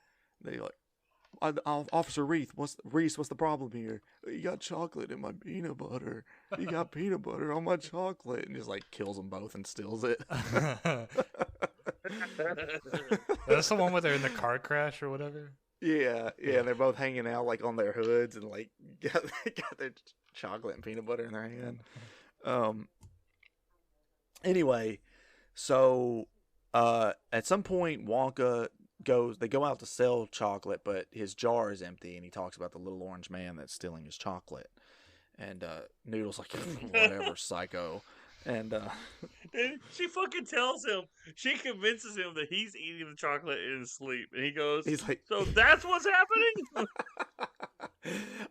Officer Reese, what's the problem here? You got chocolate in my peanut butter. You got peanut butter on my chocolate, and just like kills them both and steals it. That's the one where they're in the car crash or whatever. Yeah, and they're both hanging out like on their hoods and like got their chocolate and peanut butter in their hand. Anyway, so at some point Wonka they go out to sell chocolate, but his jar is empty, and he talks about the little orange man that's stealing his chocolate. And Noodle's like, whatever, psycho. And she fucking tells him, she convinces him that he's eating the chocolate in his sleep, and he's like, so that's what's happening?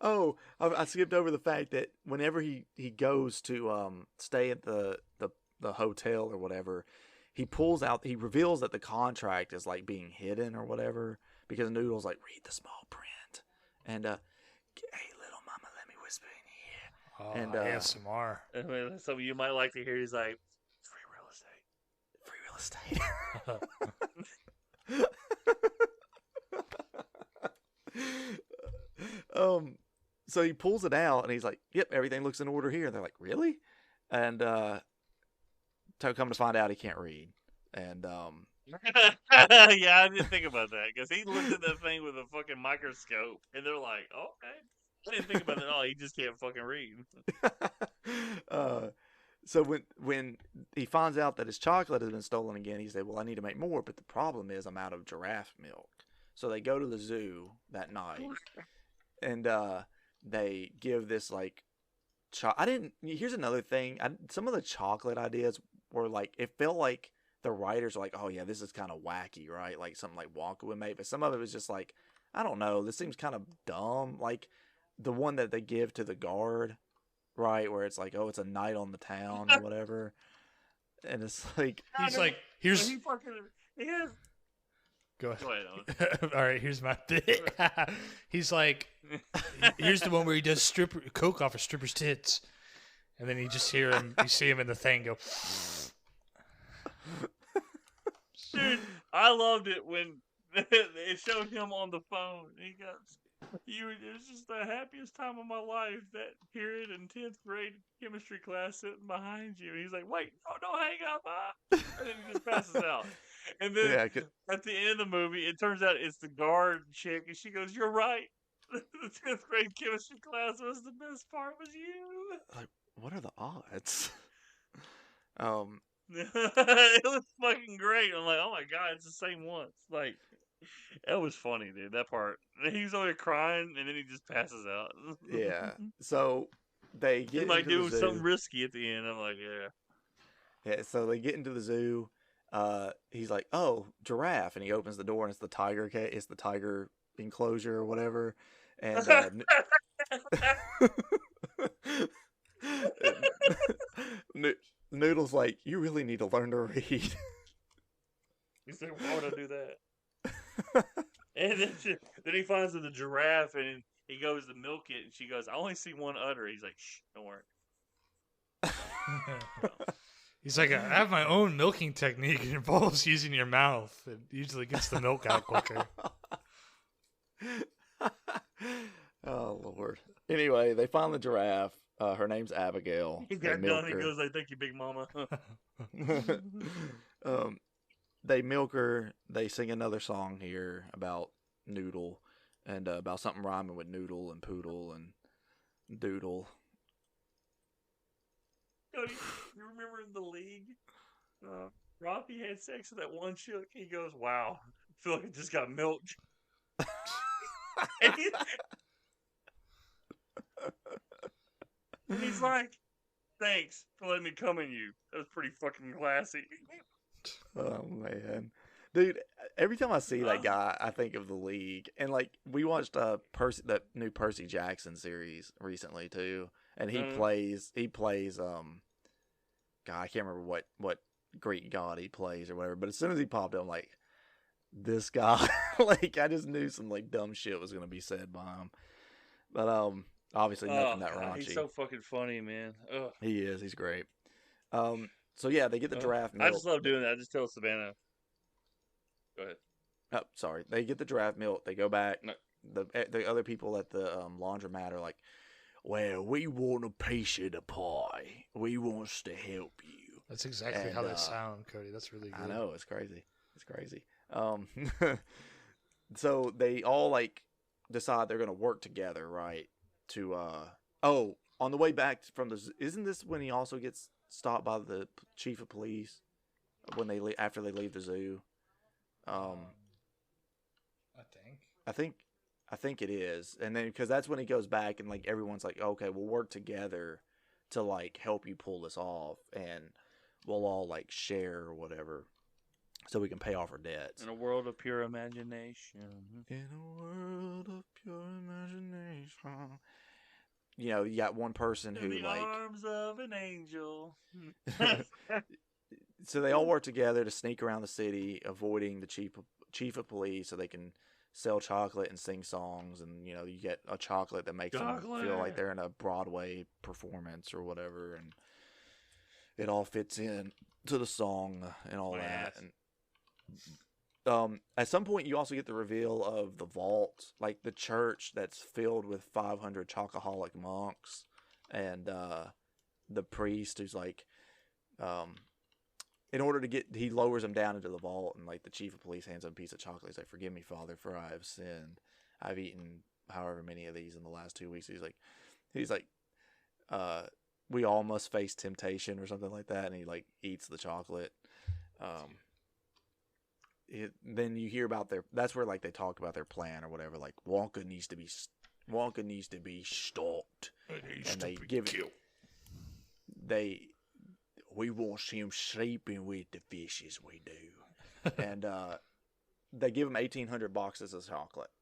Oh, I skipped over the fact that whenever he goes to stay at the hotel or whatever, he reveals that the contract is like being hidden or whatever, because Noodle's like, read the small print, and hey little mama, let me whisper in your ear. Oh, and ASMR. So you might like to hear, he's like, free real estate. So he pulls it out and he's like, yep, everything looks in order here. And they're like, really? And come to find out he can't read. And Yeah, I didn't think about that, because he looked at that thing with a fucking microscope, and they're like, okay. I didn't think about it at all. He just can't fucking read. So when he finds out that his chocolate has been stolen again, he said, well, I need to make more, but the problem is I'm out of giraffe milk. So they go to the zoo that night, and they give this like here's another thing. Some of the chocolate ideas were like, it felt like the writers were like, oh yeah, this is kind of wacky, right? Like something like Wonka would make, but some of it was just like, I don't know, this seems kind of dumb. Like the one that they give to the guard, right, where it's like, oh, it's a night on the town or whatever, and it's like, He's like, here's. He has. Go ahead. Go ahead. All right, here's my bit. He's like, here's the one where he does coke off a stripper's tits, and then you see him in the thing go. Dude, I loved it when it showed him on the phone. He goes, it was just the happiest time of my life, that period in 10th grade chemistry class sitting behind you. And he's like, wait, don't hang up. And then he just passes out. And then at the end of the movie, it turns out it's the guard chick, and she goes, you're right. The 10th grade chemistry class was the best part, was you. Like, what are the odds? It was fucking great. I'm like, oh my god, it's the same once. Like, that was funny, dude. That part. He was over crying, and then he just passes out. Yeah. So they get like into doing the zoo. something risky at the end. I'm like, yeah. Yeah. So they get into the zoo. He's like, oh, giraffe, and he opens the door, and it's the tiger. It's the tiger enclosure or whatever. And Noodle's like, you really need to learn to read. He's like, why would I do that? And then he finds the giraffe, and he goes to milk it, and she goes, I only see one udder. He's like, shh, don't worry. He's like, I have my own milking technique. It involves using your mouth. It usually gets the milk out quicker. Oh, Lord. Anyway, they find the giraffe. Her name's Abigail. He got done. He goes like, thank you, big mama. They milk her. They sing another song here about Noodle, and about something rhyming with noodle and poodle and doodle. You remember in the league, Rafi had sex with that one chick. He goes, wow, I feel like I just got milked. And he's like, thanks for letting me come in you. That was pretty fucking classy. Oh, man. Dude, every time I see that guy, I think of the League. And like we watched that new Percy Jackson series recently too, and he plays God, I can't remember what Greek god he plays or whatever. But as soon as he popped up, I'm like, this guy, like I just knew some like dumb shit was gonna be said by him. But obviously nothing that raunchy. He's so fucking funny, man. Ugh. He is. He's great. So yeah, they get the draft milk. I just love doing that. I just tell Savannah. Go ahead. Oh, sorry. They get the draft milk. They go back. No. The other people at the laundromat are like, well, we want a piece of the pie. We wants to help you. That's exactly how they sound, Cody. That's really good. I know. It's crazy. It's crazy. So they all like decide they're going to work together, right? To on the way back from the isn't this when he also gets stopped by the chief of police when after they leave the zoo? I think it is, and then because that's when he goes back and like everyone's like, okay, we'll work together to like help you pull this off, and we'll all like share or whatever, so we can pay off our debts. In a world of pure imagination. In a world of pure imagination. You know, you got one person who in the like arms of an angel. So they all work together to sneak around the city, avoiding the chief of police, so they can sell chocolate and sing songs. And you know, you get a chocolate that makes them feel like they're in a Broadway performance or whatever, and it all fits in to the song and all that. And at some point, you also get the reveal of the vault, like the church that's filled with 500 chocoholic monks, and the priest who's like, in order to he lowers him down into the vault, and like the chief of police hands him a piece of chocolate. He's like, "Forgive me, Father, for I have sinned. I've eaten however many of these in the last 2 weeks." He's like, we all must face temptation or something like that, and he like eats the chocolate. Then you hear about that's where like they talk about their plan or whatever. Like Wonka needs to be stalked, and they give it. We want him sleeping with the fishes. We do, and they give him 1,800 boxes of chocolate,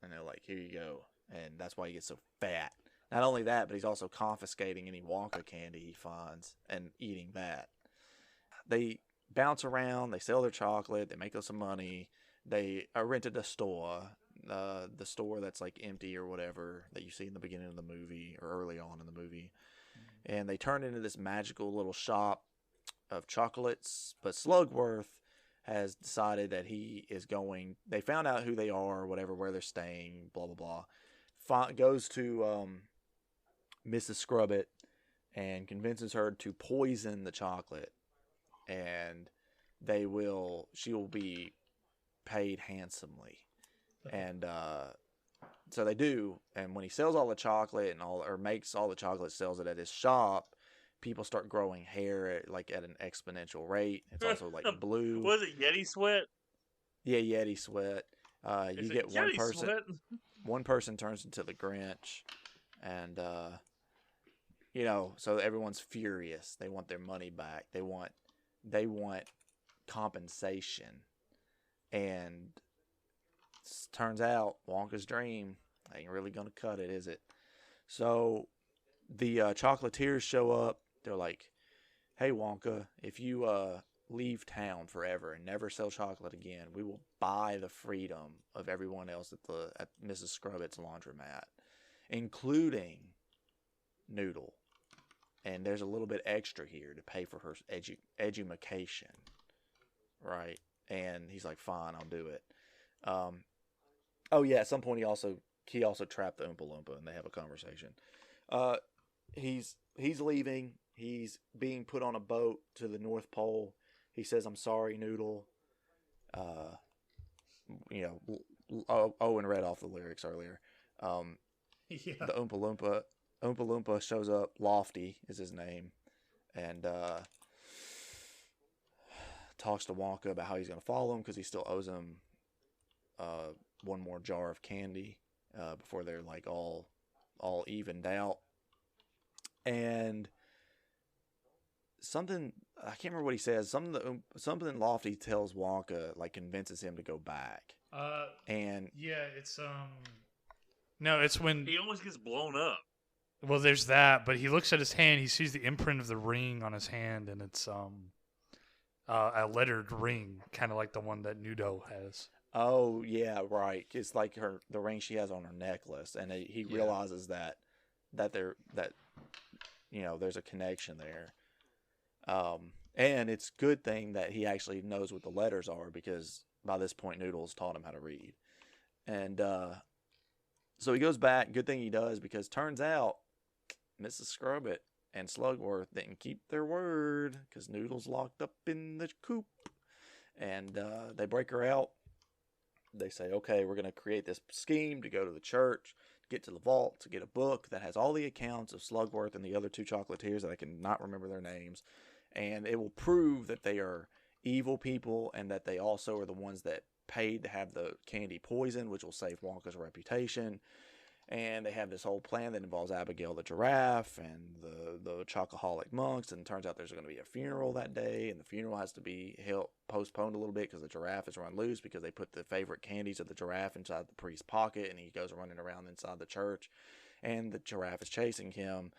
and they're like, "Here you go," and that's why he gets so fat. Not only that, but he's also confiscating any Wonka candy he finds and eating that. They bounce around, they sell their chocolate, they make us some money. They rented a store, the store that's like empty or whatever that you see in the beginning of the movie or early on in the movie. And they turn into this magical little shop of chocolates. But Slugworth has decided that they found out who they are or whatever, where they're staying, blah, blah, blah. Goes to Mrs. Scrubbit and convinces her to poison the chocolate. And she will be paid handsomely. And so they do. And when he sells all the chocolate or makes all the chocolate, sells it at his shop, people start growing hair at an exponential rate. It's also like blue. Was it Yeti sweat? Yeah, Yeti sweat. You get one person. Sweat? One person turns into the Grinch, and so everyone's furious. They want their money back. They want compensation, and turns out Wonka's dream ain't really gonna cut it, is it? So the chocolatiers show up. They're like, "Hey Wonka, if you leave town forever and never sell chocolate again, we will buy the freedom of everyone else at Mrs. Scrubbit's laundromat, including Noodle. And there's a little bit extra here to pay for her education, right?" And he's like, "Fine, I'll do it." At some point he also trapped the Oompa Loompa, and they have a conversation. He's leaving. He's being put on a boat to the North Pole. He says, "I'm sorry, Noodle." Owen read off the lyrics earlier. The Oompa Loompa shows up. Lofty is his name, and talks to Wonka about how he's going to follow him because he still owes him one more jar of candy before they're like all evened out. And something I can't remember what he says. Something Lofty tells Wonka, like convinces him to go back. And yeah, it's no, it's when He almost gets blown up. well, there's that, but he looks at his hand, he sees the imprint of the ring on his hand, and it's a lettered ring, kind of like the one that Nudo has. oh yeah, right. It's like the ring she has on her necklace, and he realizes that there's a connection there. And it's a good thing that he actually knows what the letters are, because by this point Noodles taught him how to read. And so he goes back. Good thing he does, because turns out Mrs. Scrubbit and Slugworth didn't keep their word, because Noodles locked up in the coop. And they break her out. They say, okay, we're going to create this scheme to go to the church, get to the vault, to get a book that has all the accounts of Slugworth and the other two chocolatiers that I cannot remember their names. And it will prove that they are evil people, and that they also are the ones that paid to have the candy poisoned, which will save Wonka's reputation. And they have this whole plan that involves Abigail the giraffe and the chocoholic monks. And it turns out there's going to be a funeral that day, and the funeral has to be postponed a little bit because the giraffe is run loose, because they put the favorite candies of the giraffe inside the priest's pocket, and he goes running around inside the church, and the giraffe is chasing him.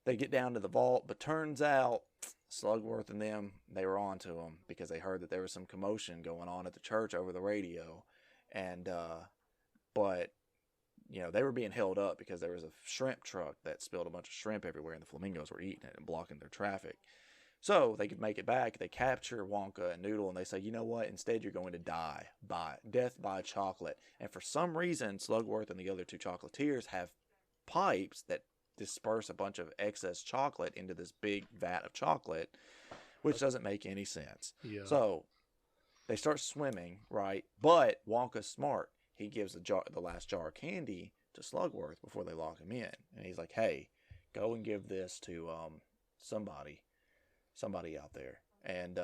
They get down to the vault, but turns out Slugworth and them, they were on to him, because they heard that there was some commotion going on at the church over the radio. And but they were being held up because there was a shrimp truck that spilled a bunch of shrimp everywhere, and the flamingos were eating it and blocking their traffic. So they could make it back. They capture Wonka and Noodle, and they say, you know what? Instead, you're going to die by death by chocolate. And for some reason, Slugworth and the other two chocolatiers have pipes that disperse a bunch of excess chocolate into this big vat of chocolate, which doesn't make any sense. Yeah. So they start swimming, right? But Wonka's smart. He gives the last jar of candy to Slugworth before they lock him in, and he's like, hey, go and give this to somebody out there, and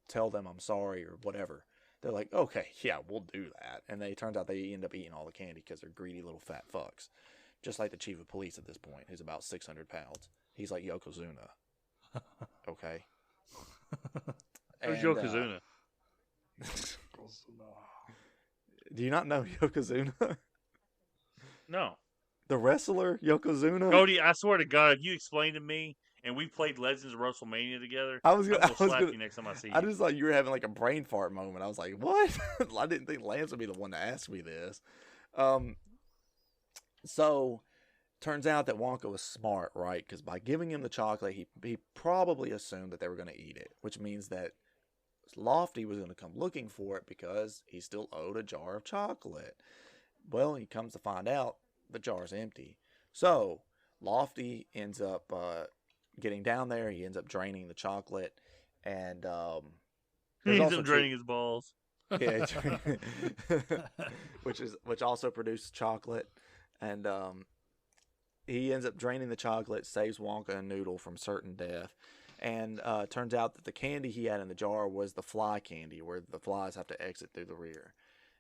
tell them I'm sorry or whatever. They're like, okay, yeah, we'll do that. And turns out they end up eating all the candy because they're greedy little fat fucks. Just like the chief of police at this point, who's about 600 pounds. He's like Yokozuna. Okay. Who's Yokozuna? Do you not know Yokozuna? No. The wrestler Yokozuna? Cody, I swear to God, if you explain to me and we played Legends of WrestleMania together, I was gonna slap you next time I see you. I just thought you were having like a brain fart moment. I was like, what? I didn't think Lance would be the one to ask me this. So, turns out that Wonka was smart, right? Because by giving him the chocolate, he probably assumed that they were going to eat it, which means that Lofty was going to come looking for it because he still owed a jar of chocolate. Well, he comes to find out the jar's empty. So, Lofty ends up getting down there. He ends up draining the chocolate, and he ends up draining his balls. Yeah, which also produced chocolate. And he ends up draining the chocolate, saves Wonka and Noodle from certain death. And turns out that the candy he had in the jar was the fly candy, where the flies have to exit through the rear.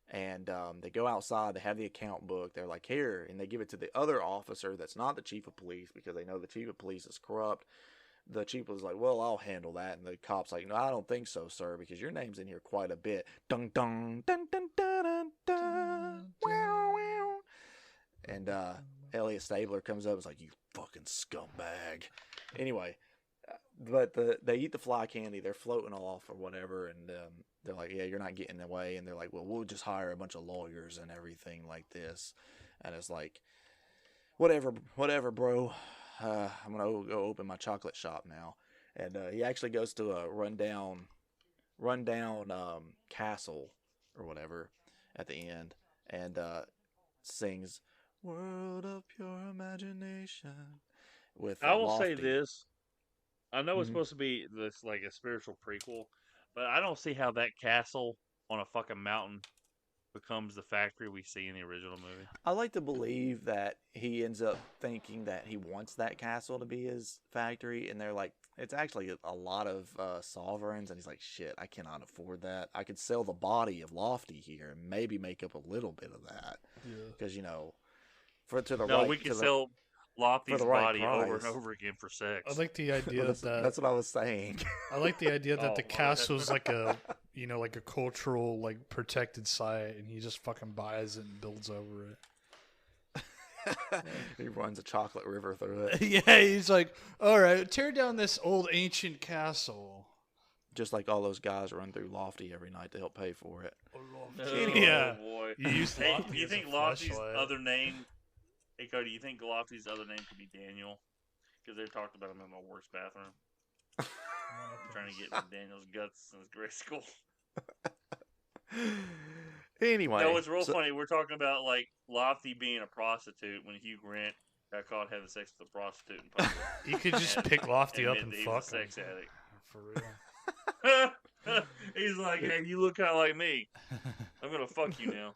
And they go outside, they have the account book, they're like, here, and they give it to the other officer that's not the chief of police, because they know the chief of police is corrupt. The chief was like, well, I'll handle that. And the cop's like, no, I don't think so, sir, because your name's in here quite a bit. Dun dun dun dun dun dun dun. Wow, wow. And Elliot Stabler comes up and is like, you fucking scumbag. Anyway, but they eat the fly candy. They're floating off or whatever. And they're like, yeah, you're not getting away. And they're like, well, we'll just hire a bunch of lawyers and everything like this. And it's like, whatever, bro. I'm going to go open my chocolate shop now. And he actually goes to a rundown castle or whatever at the end. And sings World of Pure Imagination with I will Lofty. say this. I know it's supposed to be this like a spiritual prequel, but I don't see how that castle on a fucking mountain becomes the factory we see in the original movie. I like to believe that he ends up thinking that he wants that castle to be his factory, and they're like, it's actually a lot of sovereigns, and he's like, shit, I cannot afford that. I could sell the body of Lofty here and maybe make up a little bit of that. Yeah. Because, to the No, right... we can sell Lofty's the right body over and price. over again for sex. I like the idea that's, that that's what I was saying. I like the idea that Oh, the my castle is God. like a like a cultural like protected site, and he just fucking buys it and builds over it. He runs a chocolate river through it, Yeah, he's like, all right, tear down this old ancient castle. just like all those guys run through Lofty every night to help pay for it. Oh, Yeah. boy. You used Hey, Lofty do you as a think Lofty's fleshlight. other name? Hey, Cody, you think Lofty's other name could be Daniel? Because they talked about him in my worst bathroom, trying to get Daniel's guts in his grade school. Anyway, No, it's real so- funny. We're talking about like Lofty being a prostitute when Hugh Grant got caught having sex with a prostitute in public. You could just And pick Lofty up admit and that he fuck was a sex him. addict. For real. He's like, hey, you look kind of like me. I'm gonna fuck you now.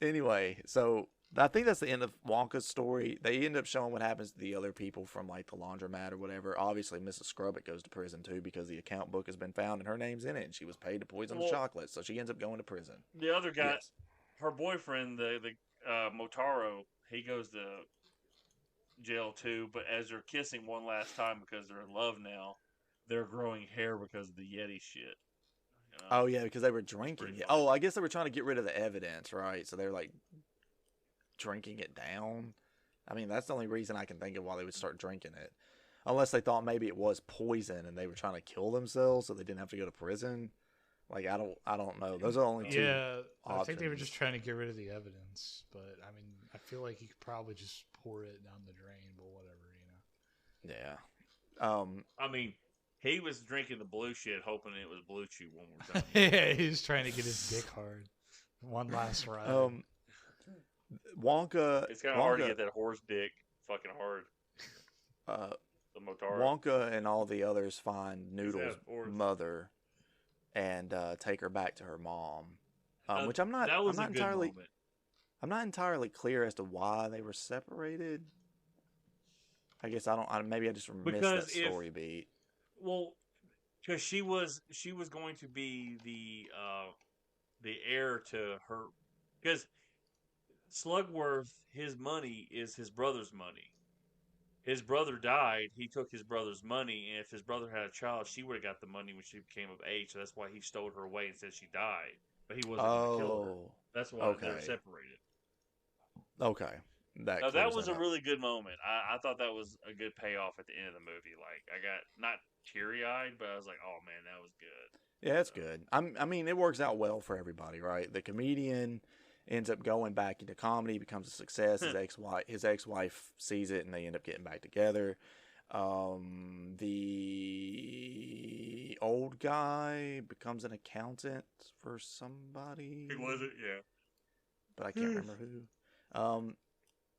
anyway, so I think that's the end of Wonka's story. They end up showing what happens to the other people from like the laundromat or whatever. Obviously, Mrs. Scrubbitt goes to prison too because the account book has been found and her name's in it, and she was paid to poison the Well- chocolate, so she ends up going to prison. The other guy, Yes. her boyfriend, the Motaro, he goes to jail too. But as they're kissing one last time because they're in love now, they're growing hair because of the Yeti shit. You know? Oh yeah, because they were drinking pretty it. funny. Oh, I guess they were trying to get rid of the evidence, right? So they're like drinking it down. I mean, that's the only reason I can think of why they would start drinking it. Unless they thought maybe it was poison and they were trying to kill themselves so they didn't have to go to prison. Like I don't know. Those are the only two. Yeah, I think they were options. just trying to get rid of the evidence. But I mean, I feel like you could probably just pour it down the drain, but whatever, you know. Yeah. I mean, he was drinking the blue shit, hoping it was blue chew one more time. Yeah, he's trying to get his dick hard. One last ride. Wonka. It's kind of hard to get that horse dick fucking hard. The Motaro. Wonka and all the others find Noodle's horse. mother and take her back to her mom, which I'm not. That was I'm a not good entirely. moment. I'm not entirely clear as to why they were separated. I guess maybe I just missed Because that story beat. Well, because she was going to be the heir to her. Because Slugworth, his money is his brother's money. His brother died. He took his brother's money, and if his brother had a child, she would have got the money when she became of age. So that's why he stole her away and said she died. But he wasn't going to kill her. Oh, That's why they're okay. separated. okay. That That clears was a up. really good moment. I thought that was a good payoff at the end of the movie. Like I got not teary eyed, but I was like, oh man, that was good. Yeah, it's good. I mean, it works out well for everybody, right? The comedian ends up going back into comedy, becomes a success. His ex-wife sees it, and they end up getting back together. The old guy becomes an accountant for somebody. Who was it? Yeah. But I can't remember who.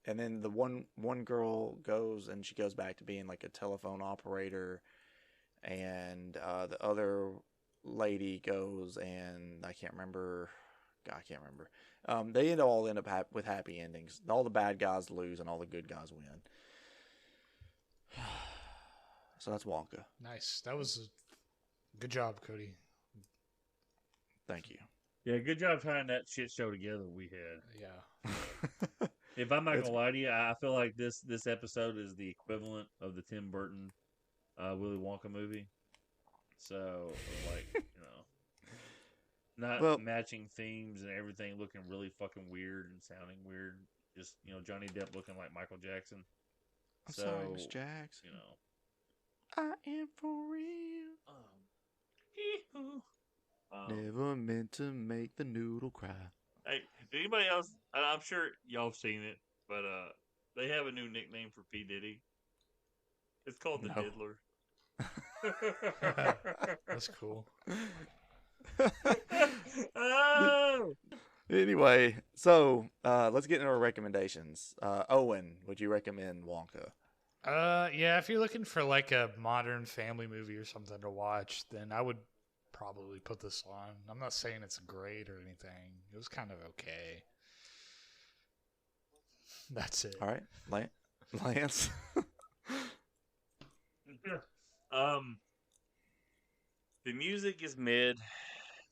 And then the one girl goes and she goes back to being like a telephone operator, and the other lady goes and I can't remember. God, I can't remember. They all end up with happy endings. All the bad guys lose and all the good guys win. So that's Wonka. Nice. That was a good job, Cody. Thank you. Yeah, good job tying that shit show together we had. Yeah. If I'm not It's- gonna lie to you, I feel like this episode is the equivalent of the Tim Burton Willy Wonka movie. So like, not Well- matching themes and everything looking really fucking weird and sounding weird. Just Johnny Depp looking like Michael Jackson. I'm sorry, Miss Jackson. I am for real. Never meant to make the noodle cry. Hey, anybody else? I'm sure y'all have seen it, but they have a new nickname for P Diddy. It's called the No. Diddler. That's cool. Oh! Anyway, so let's get into our recommendations. Owen, would you recommend Wonka? Yeah, if you're looking for like a modern family movie or something to watch, then I would probably put this on. I'm not saying it's great or anything. It was kind of okay. That's it. All right, Lance. The music is mid,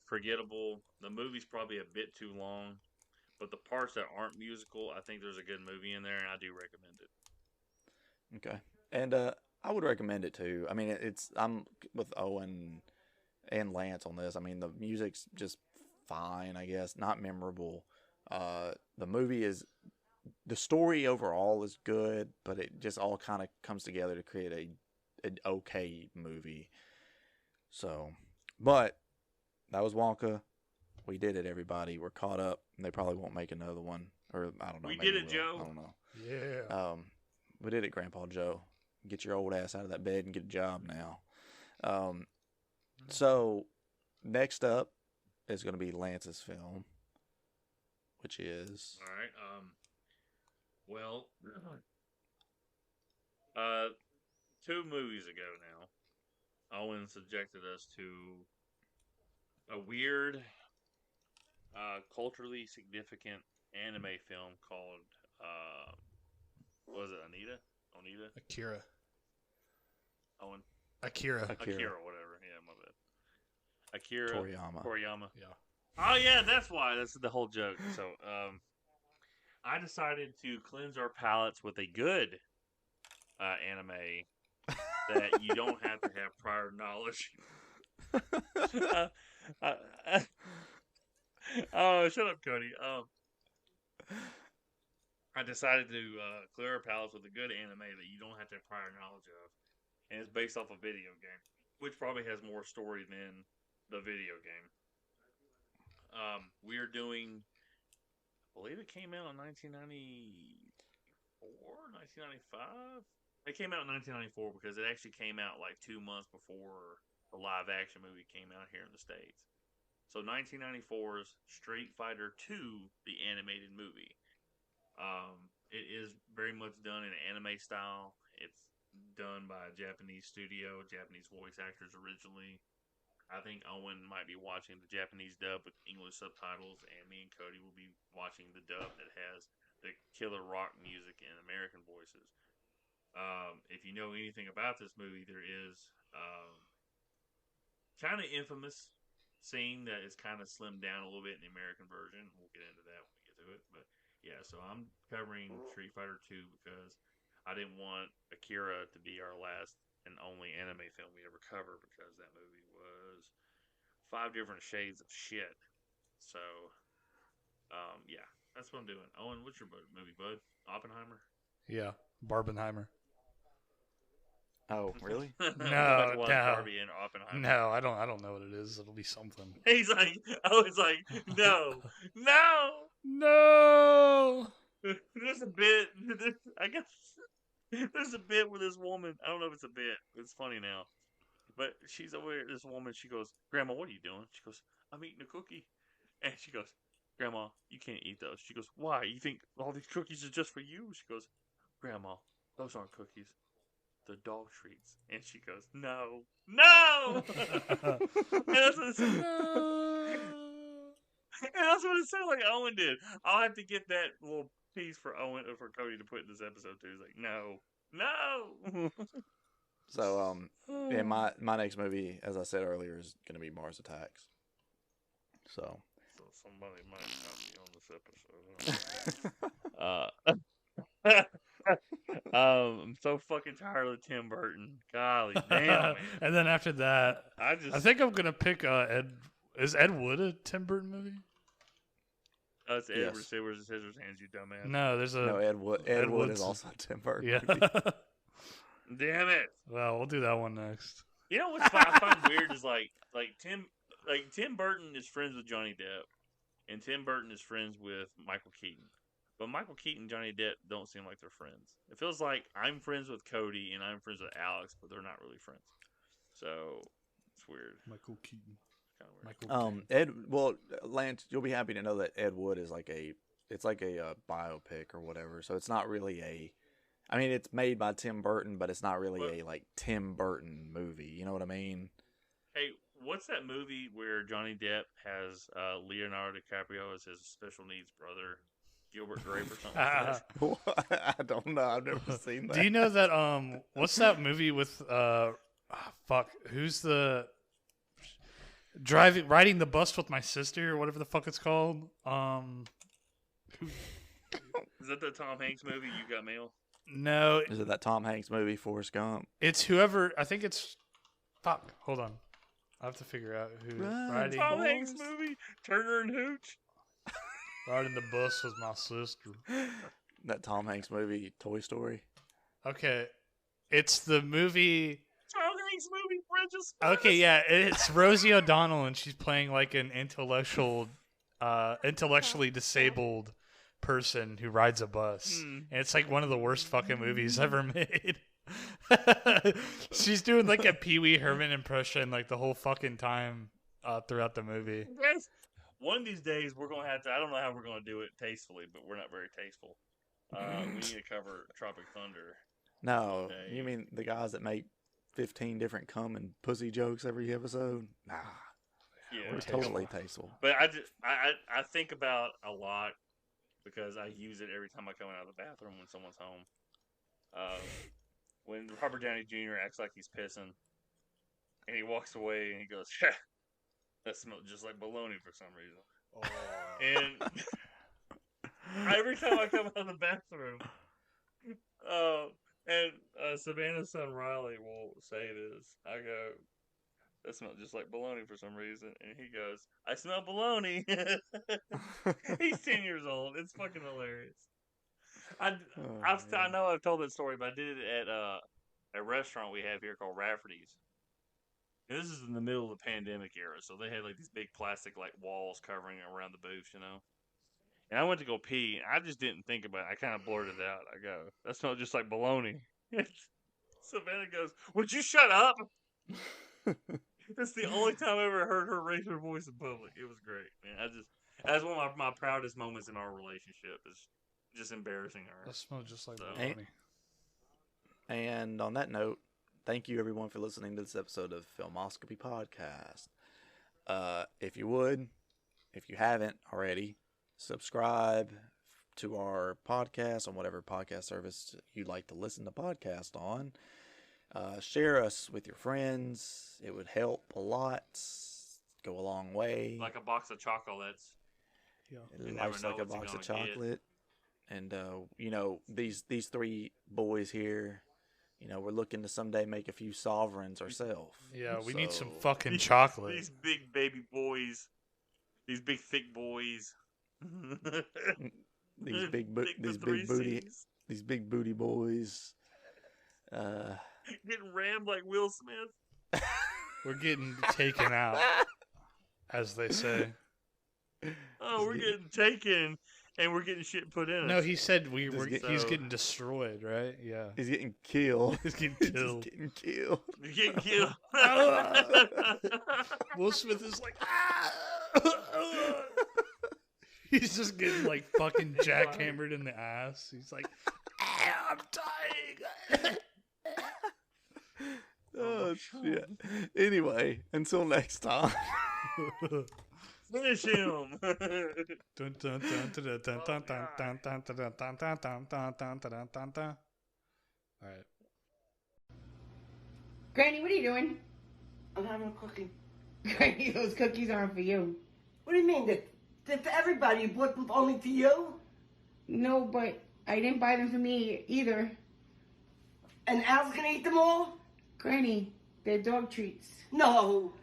forgettable. The movie's probably a bit too long, But the parts that aren't musical, I think there's a good movie in there, and I do recommend it. Okay. And I would recommend it too. I mean, I'm with Owen and Lance on this. I mean, the music's just fine, I guess. Not memorable. The story overall is good, but it just all kind of comes together to create an okay movie. So, but that was Wonka. We did it, everybody. We're caught up. And they probably won't make another one, or I don't know. We maybe did it, will. Joe. I don't know. Yeah. We did it, Grandpa Joe. Get your old ass out of that bed and get a job now. So next up is going to be Lance's film, which is All right. Well, 2 movies ago now, Owen subjected us to a weird, culturally significant anime film called, what was it, Onita? Akira. Owen? Akira. Akira, whatever. Yeah, my bad. Akira. Toriyama. Yeah. Oh, yeah, that's why. That's the whole joke. So, I decided to cleanse our palates with a good anime that you don't have to have prior knowledge. Oh, shut up, Cody. I decided to clear our palates with a good anime that you don't have to have prior knowledge of, and it's based off a video game, which probably has more story than the video game. We are doing, I believe it came out in 1994, 1995. It came out in 1994 because it actually came out like 2 months before the live action movie came out here in the States. So 1994's Street Fighter II, the animated movie. It is very much done in anime style. It's done by a Japanese studio, Japanese voice actors originally. I think Owen might be watching the Japanese dub with English subtitles, and me and Cody will be watching the dub that has the killer rock music and American voices. If you know anything about this movie, there is kind of infamous scene that is kind of slimmed down a little bit in the American version. We'll get into that when we get to it. But yeah, so I'm covering Street Fighter 2 because I didn't want Akira to be our last and only anime film we ever cover, because that movie was 5 different shades of shit. So, yeah, that's what I'm doing. Owen, what's your movie, bud? Oppenheimer? Yeah. Barbenheimer. oh really? No. Barbie and Oppenheimer. No, I don't know what it is. It'll be something. He's like, no. No. There's a bit, I guess, there's a bit with this woman. I don't know if it's a bit. It's funny now. But she's over here, this woman, she goes, Grandma, what are you doing? She goes, I'm eating a cookie. And she goes, Grandma, you can't eat those. She goes, why? You think all these cookies are just for you? She goes, Grandma, those aren't cookies. They're dog treats. And she goes, no. And that's what it said. And that's what it sounded like Owen did. I'll have to get that little piece for Owen or for Cody to put in this episode too. He's like, no. So yeah, my next movie, as I said earlier, is going to be Mars Attacks. So somebody might not be on this episode. I'm so fucking tired of Tim Burton. Golly damn, man. And then after that, I think I'm gonna pick Ed. Is Ed Wood a Tim Burton movie? It's Yes. Edward Scissors Hands, you dumbass. No, there's a no, Ed Wood Wood's- is also a Tim Burton. Yeah. movie. Damn it. Well, we'll do that one next. You know what's I find weird is like Tim Burton is friends with Johnny Depp, and Tim Burton is friends with Michael Keaton. But Michael Keaton and Johnny Depp don't seem like they're friends. It feels like I'm friends with Cody and I'm friends with Alex, but they're not really friends. So it's weird. Michael Keaton. Kind of weird. Lance, you'll be happy to know that Ed Wood is like a biopic or whatever. So it's not really it's made by Tim Burton, but it's not really a like Tim Burton movie. You know what I mean? Hey, what's that movie where Johnny Depp has Leonardo DiCaprio as his special needs brother, Gilbert Grape or something? I don't know. I've never seen that. Do you know that? What's that movie with? Who's the riding the bus with my sister or whatever the fuck it's called? Is that the Tom Hanks movie, You Got Mail? No, Is it that Tom Hanks movie, Forrest Gump? it's whoever. I think it's. Fuck. Hold on. I have to figure out who riding. Tom Hanks movie, Turner and Hooch. Riding the bus with my sister. That Tom Hanks movie, Toy Story? Okay, it's the movie. Tom Hanks movie, Bridges. Okay, yeah, it's Rosie O'Donnell, and she's playing like an intellectually disabled person who rides a bus, and it's like one of the worst fucking movies ever made. She's doing like a Pee Wee Herman impression like the whole fucking time throughout the movie. Yes. One of these days we're gonna have to. I don't know how we're gonna do it tastefully, but we're not very tasteful. We need to cover Tropic Thunder. No, you mean the guys that make 15 different cum and pussy jokes every episode? Nah, Yeah, we're totally tasteful. But I think about a lot because I use it every time I come out of the bathroom when someone's home. When Robert Downey Jr. acts like he's pissing, and he walks away and he goes, "That smells just like bologna for some reason." And every time I come out of the bathroom, and Savannah's son Riley will say this, I go, "That smells just like bologna for some reason," and he goes, "I smell bologna." He's 10 years old. It's fucking hilarious. I know I've told that story, but I did it at a restaurant we have here called Rafferty's. And this is in the middle of the pandemic era, so they had like these big plastic like walls covering around the booth, you know. And I went to go pee, and I just didn't think about it. I kind of blurted out. I go, "That smells just like bologna." Savannah goes, "Would you shut up?" That's the only time I ever heard her raise her voice in public. It was great, man. That's one of my proudest moments in our relationship. Is just embarrassing her. That smells just like bologna. And on that note, thank you everyone for listening to this episode of Filmoscopy Podcast. If you haven't already, subscribe to our podcast on whatever podcast service you like to listen to podcast on. Share us with your friends. It would help a lot. Go a long way. Like a box of chocolates. Yeah. Life's like a box of chocolate. And these three boys here, we're looking to someday make a few sovereigns ourselves. Yeah, we need some fucking chocolate. These big baby boys. These big thick boys. These big booty boys. Getting rammed like Will Smith. We're getting taken out, as they say. Oh, we're getting taken, and we're getting shit put in us. No, he said he's getting destroyed, right? Yeah. He's getting killed. He's getting killed. He's getting killed. He's getting killed. Will Smith is like, he's just getting like fucking jackhammered in the ass. He's like, I'm dying. Oh, shit. Anyway, until next time. Finish him. All right. Granny, what are you doing? I'm having a cookie. Granny, those cookies aren't for you. What do you mean? They're for everybody. You bought them only for you? No, but I didn't buy them for me either. And Al's gonna eat them all? Granny, they're dog treats. No.